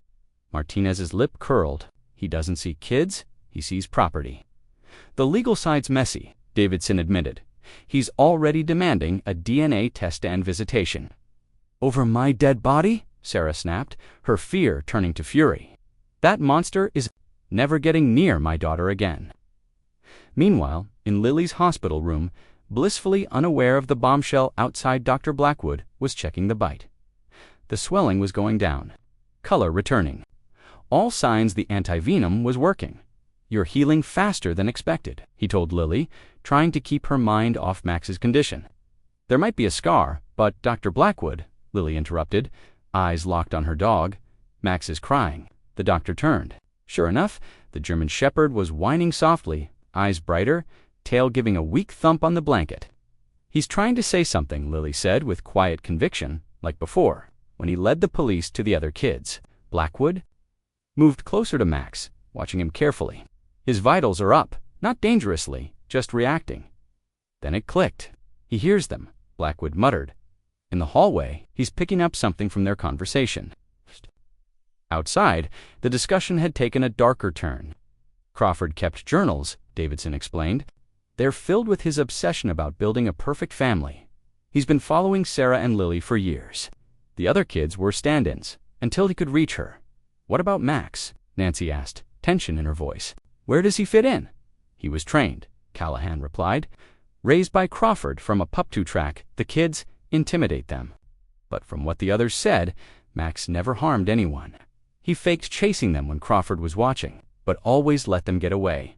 Martinez's lip curled. "He doesn't see kids, he sees property." "The legal side's messy," Davidson admitted. "He's already demanding a DNA test and visitation." "Over my dead body?" Sarah snapped, her fear turning to fury. "That monster is never getting near my daughter again." Meanwhile, in Lily's hospital room, blissfully unaware of the bombshell outside, Dr. Blackwood was checking the bite. The swelling was going down, color returning. All signs the antivenom was working. "You're healing faster than expected," he told Lily, trying to keep her mind off Max's condition. "There might be a scar, but Dr. Blackwood," Lily interrupted, eyes locked on her dog. "Max is crying." The doctor turned. Sure enough, the German shepherd was whining softly, eyes brighter, tail giving a weak thump on the blanket. "He's trying to say something," Lily said with quiet conviction, like before, when he led the police to the other kids. Blackwood moved closer to Max, watching him carefully. "His vitals are up, not dangerously, just reacting." Then it clicked. "He hears them," Blackwood muttered. In the hallway, he's picking up something from their conversation. Outside, the discussion had taken a darker turn. Crawford kept journals, Davidson explained. They're filled with his obsession about building a perfect family. He's been following Sarah and Lily for years. The other kids were stand-ins, until he could reach her. "What about Max?" Nancy asked, tension in her voice. "Where does he fit in?" "He was trained," Callahan replied. "Raised by Crawford from a pup-to track, the kids intimidate them. But from what the others said, Max never harmed anyone. He faked chasing them when Crawford was watching, but always let them get away."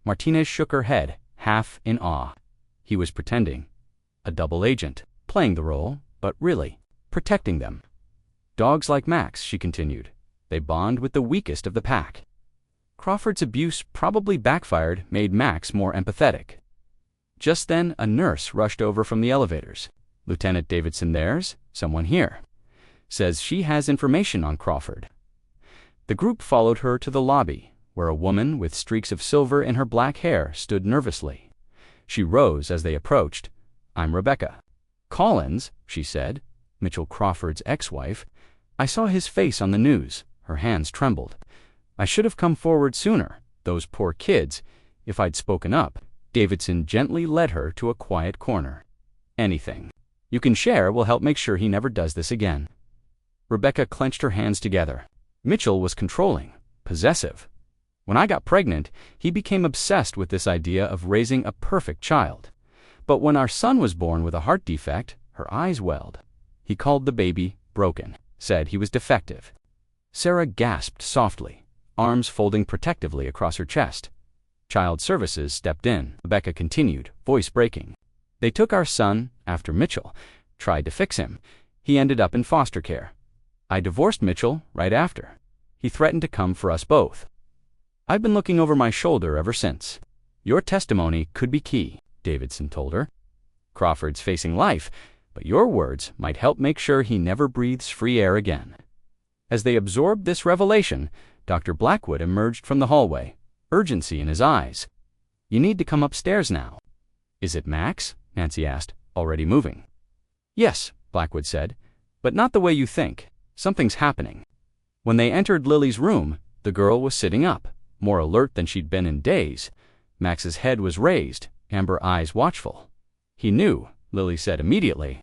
Martinez shook her head, half in awe. He was pretending. A double agent, playing the role, but really protecting them. "Dogs like Max," she continued. "They bond with the weakest of the pack." Crawford's abuse probably backfired, made Max more empathetic. Just then, a nurse rushed over from the elevators. "Lieutenant Davidson, there's someone here. Says she has information on Crawford." The group followed her to the lobby, where a woman with streaks of silver in her black hair stood nervously. She rose as they approached. "I'm Rebecca Collins," she said, Mitchell Crawford's ex-wife. "I saw his face on the news." Her hands trembled. "I should have come forward sooner. Those poor kids. If I'd spoken up." Davidson gently led her to a quiet corner. "Anything you can share will help make sure he never does this again." Rebecca clenched her hands together. "Mitchell was controlling, possessive. When I got pregnant, he became obsessed with this idea of raising a perfect child. But when our son was born with a heart defect," her eyes welled. "He called the baby broken, said he was defective." Sarah gasped softly, arms folding protectively across her chest. Child Services stepped in, Rebecca continued, voice breaking. "They took our son after Mitchell, tried to fix him. He ended up in foster care. I divorced Mitchell right after. He threatened to come for us both. I've been looking over my shoulder ever since. Your testimony could be key," Davidson told her. "Crawford's facing life, but your words might help make sure he never breathes free air again." As they absorbed this revelation, Dr. Blackwood emerged from the hallway, urgency in his eyes. "You need to come upstairs now." "Is it Max?" Nancy asked, already moving. "Yes," Blackwood said, "but not the way you think. Something's happening." When they entered Lily's room, the girl was sitting up, more alert than she'd been in days. Max's head was raised, amber eyes watchful. "He knew," Lily said immediately.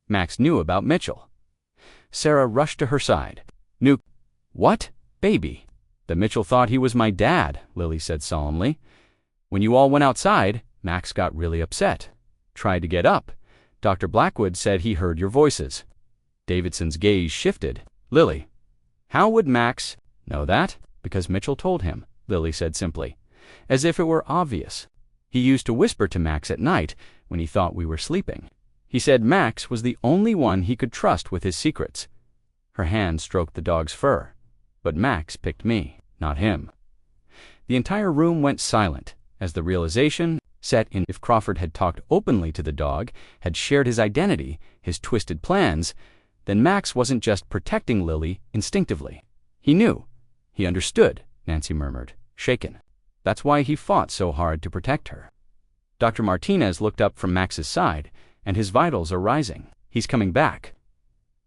"Max knew about Mitchell." Sarah rushed to her side. "Knew what? Baby." "That Mitchell thought he was my dad," Lily said solemnly. "When you all went outside, Max got really upset. Tried to get up. Dr. Blackwood said he heard your voices." Davidson's gaze shifted. "Lily, how would Max know that?" "Because Mitchell told him," Lily said simply, as if it were obvious. "He used to whisper to Max at night when he thought we were sleeping. He said Max was the only one he could trust with his secrets." Her hand stroked the dog's fur. "But Max picked me, not him." The entire room went silent as the realization set in. If Crawford had talked openly to the dog, had shared his identity, his twisted plans, then Max wasn't just protecting Lily instinctively. He knew. He understood, Nancy murmured, shaken. That's why he fought so hard to protect her. Dr. Martinez looked up from Max's side, and his vitals are rising. "He's coming back.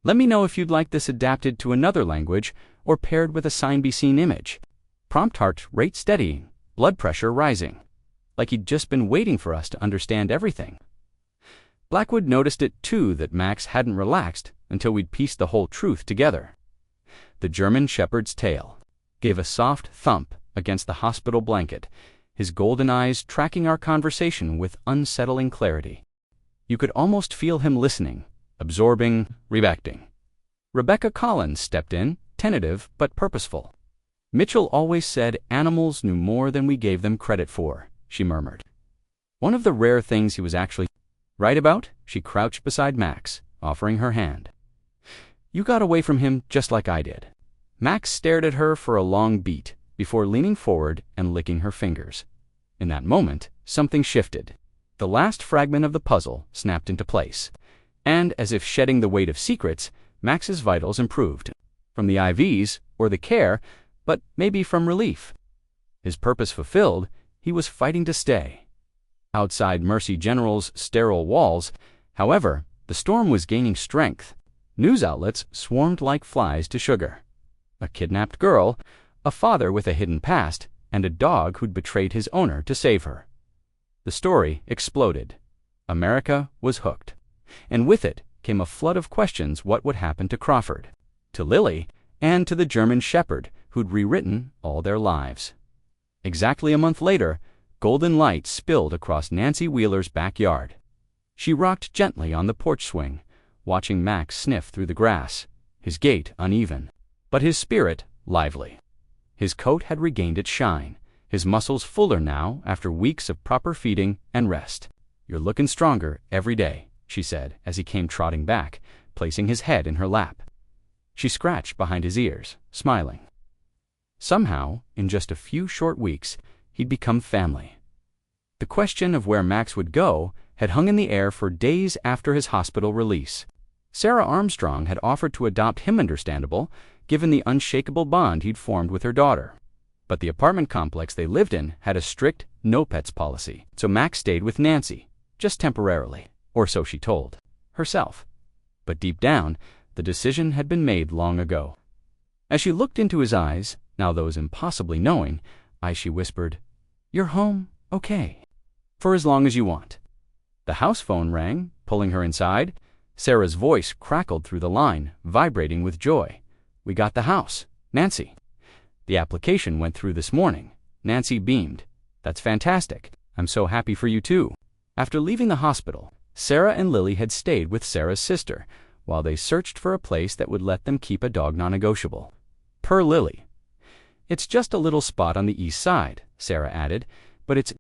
Let me know if you'd like this adapted to another language or paired with a sign be seen image. Prompt heart rate steadying, blood pressure rising. Like he'd just been waiting for us to understand everything." Blackwood noticed it too that Max hadn't relaxed until we'd pieced the whole truth together. The German shepherd's tail gave a soft thump against the hospital blanket, his golden eyes tracking our conversation with unsettling clarity. You could almost feel him listening, absorbing, reacting. Rebecca Collins stepped in, tentative but purposeful. "Mitchell always said animals knew more than we gave them credit for," she murmured. "One of the rare things he was actually right about." She crouched beside Max, offering her hand. "You got away from him just like I did." Max stared at her for a long beat before leaning forward and licking her fingers. In that moment, something shifted. The last fragment of the puzzle snapped into place, and as if shedding the weight of secrets, Max's vitals improved. From the IVs, or the care, but maybe from relief. His purpose fulfilled, he was fighting to stay. Outside Mercy General's sterile walls, however, the storm was gaining strength. News outlets swarmed like flies to sugar. A kidnapped girl, a father with a hidden past, and a dog who'd betrayed his owner to save her. The story exploded. America was hooked. And with it came a flood of questions what would happen to Crawford, to Lily, and to the German shepherd who'd rewritten all their lives. Exactly a month later, golden light spilled across Nancy Wheeler's backyard. She rocked gently on the porch swing, watching Max sniff through the grass, his gait uneven, but his spirit lively. His coat had regained its shine, his muscles fuller now after weeks of proper feeding and rest. "You're looking stronger every day," she said as he came trotting back, placing his head in her lap. She scratched behind his ears, smiling. Somehow, in just a few short weeks, he'd become family. The question of where Max would go had hung in the air for days after his hospital release. Sarah Armstrong had offered to adopt him, understandable, given the unshakable bond he'd formed with her daughter. But the apartment complex they lived in had a strict no-pets policy, so Max stayed with Nancy, just temporarily, or so she told herself. But deep down, the decision had been made long ago. As she looked into his eyes, now those impossibly knowing, eyes, she whispered, "You're home, okay, for as long as you want." The house phone rang, pulling her inside. Sarah's voice crackled through the line, vibrating with joy. "We got the house, Nancy. The application went through this morning." Nancy beamed. "That's fantastic. I'm so happy for you too." After leaving the hospital, Sarah and Lily had stayed with Sarah's sister while they searched for a place that would let them keep a dog non-negotiable. Per Lily. "It's just a little spot on the east side," Sarah added, "but it's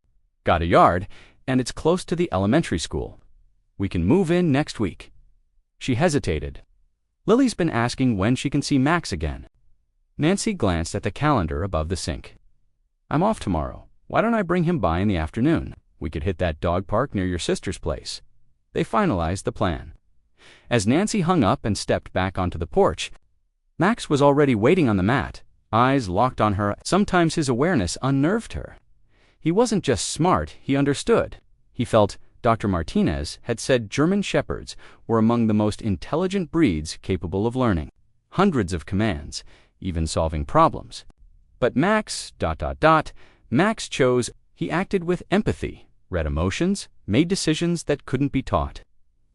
got a yard, and it's close to the elementary school. We can move in next week." She hesitated. "Lily's been asking when she can see Max again." Nancy glanced at the calendar above the sink. "I'm off tomorrow. Why don't I bring him by in the afternoon? We could hit that dog park near your sister's place." They finalized the plan. As Nancy hung up and stepped back onto the porch, Max was already waiting on the mat, eyes locked on her. Sometimes his awareness unnerved her. He wasn't just smart, he understood. He felt Dr. Martinez had said German shepherds were among the most intelligent breeds capable of learning. Hundreds of commands, even solving problems. But Max, Max chose. He acted with empathy, read emotions, made decisions that couldn't be taught.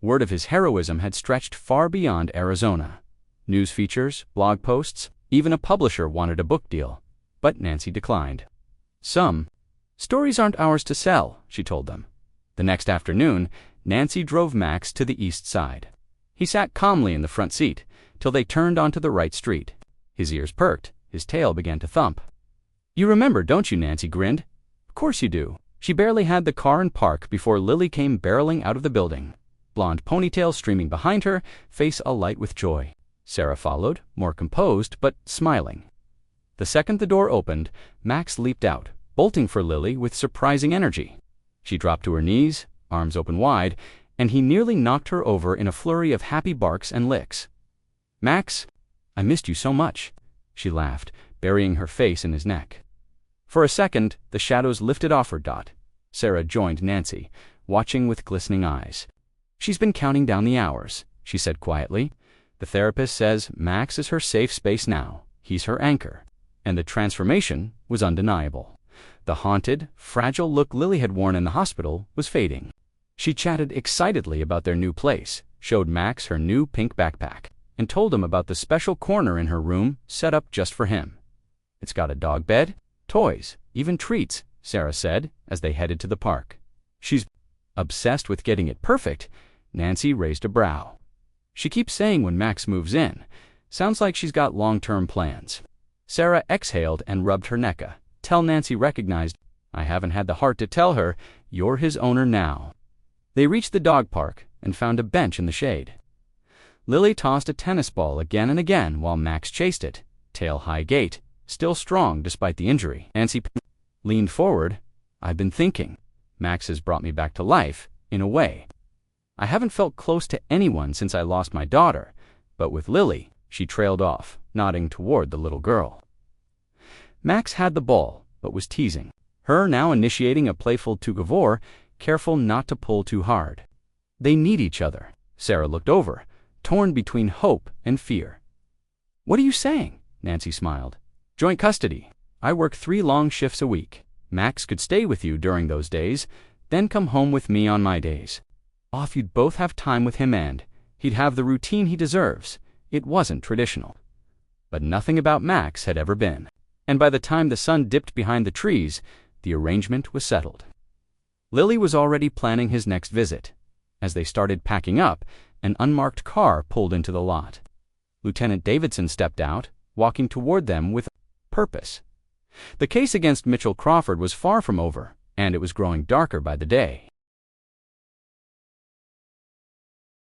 Word of his heroism had stretched far beyond Arizona. News features, blog posts, even a publisher wanted a book deal. but Nancy declined. Some stories aren't ours to sell, she told them. The next afternoon, Nancy drove Max to the east side. He sat calmly in the front seat till they turned onto the right street. His ears perked, his tail began to thump. "You remember, don't you?" Nancy grinned. "Of course you do." She barely had the car in park before Lily came barreling out of the building, blonde ponytail streaming behind her, face alight with joy. Sarah followed, more composed but smiling. The second the door opened, Max leaped out, bolting for Lily with surprising energy. She dropped to her knees, arms open wide, and he nearly knocked her over in a flurry of happy barks and licks. "Max, I missed you so much," she laughed, burying her face in his neck. For a second, the shadows lifted off her dot. Sarah joined Nancy, watching with glistening eyes. "She's been counting down the hours," she said quietly. "The therapist says Max is her safe space now. He's her anchor." And the transformation was undeniable. The haunted, fragile look Lily had worn in the hospital was fading. She chatted excitedly about their new place, showed Max her new pink backpack, and told him about the special corner in her room set up just for him. "It's got a dog bed, toys, even treats," Sarah said as they headed to the park. "She's obsessed with getting it perfect." Nancy raised a brow. "She keeps saying when Max moves in. Sounds like she's got long-term plans." Sarah exhaled and rubbed her neck, till Nancy recognized, "I haven't had the heart to tell her, you're his owner now." They reached the dog park and found a bench in the shade. Lily tossed a tennis ball again and again while Max chased it, tail high gait, still strong despite the injury. Nancy leaned forward. "I've been thinking. Max has brought me back to life, in a way. I haven't felt close to anyone since I lost my daughter, but with Lily," she trailed off, nodding toward the little girl. Max had the ball, but was teasing her, now initiating a playful toque of war, careful not to pull too hard. "They need each other." Sarah looked over, torn between hope and fear. "What are you saying?" Nancy smiled. "Joint custody. I work 3 long shifts a week. Max could stay with you during those days, then come home with me on my days. Off you'd both have time with him and he'd have the routine he deserves." It wasn't traditional, but nothing about Max had ever been. And by the time the sun dipped behind the trees, the arrangement was settled. Lily was already planning his next visit. As they started packing up, an unmarked car pulled into the lot. Lieutenant Davidson stepped out, walking toward them with purpose. The case against Mitchell Crawford was far from over, and it was growing darker by the day.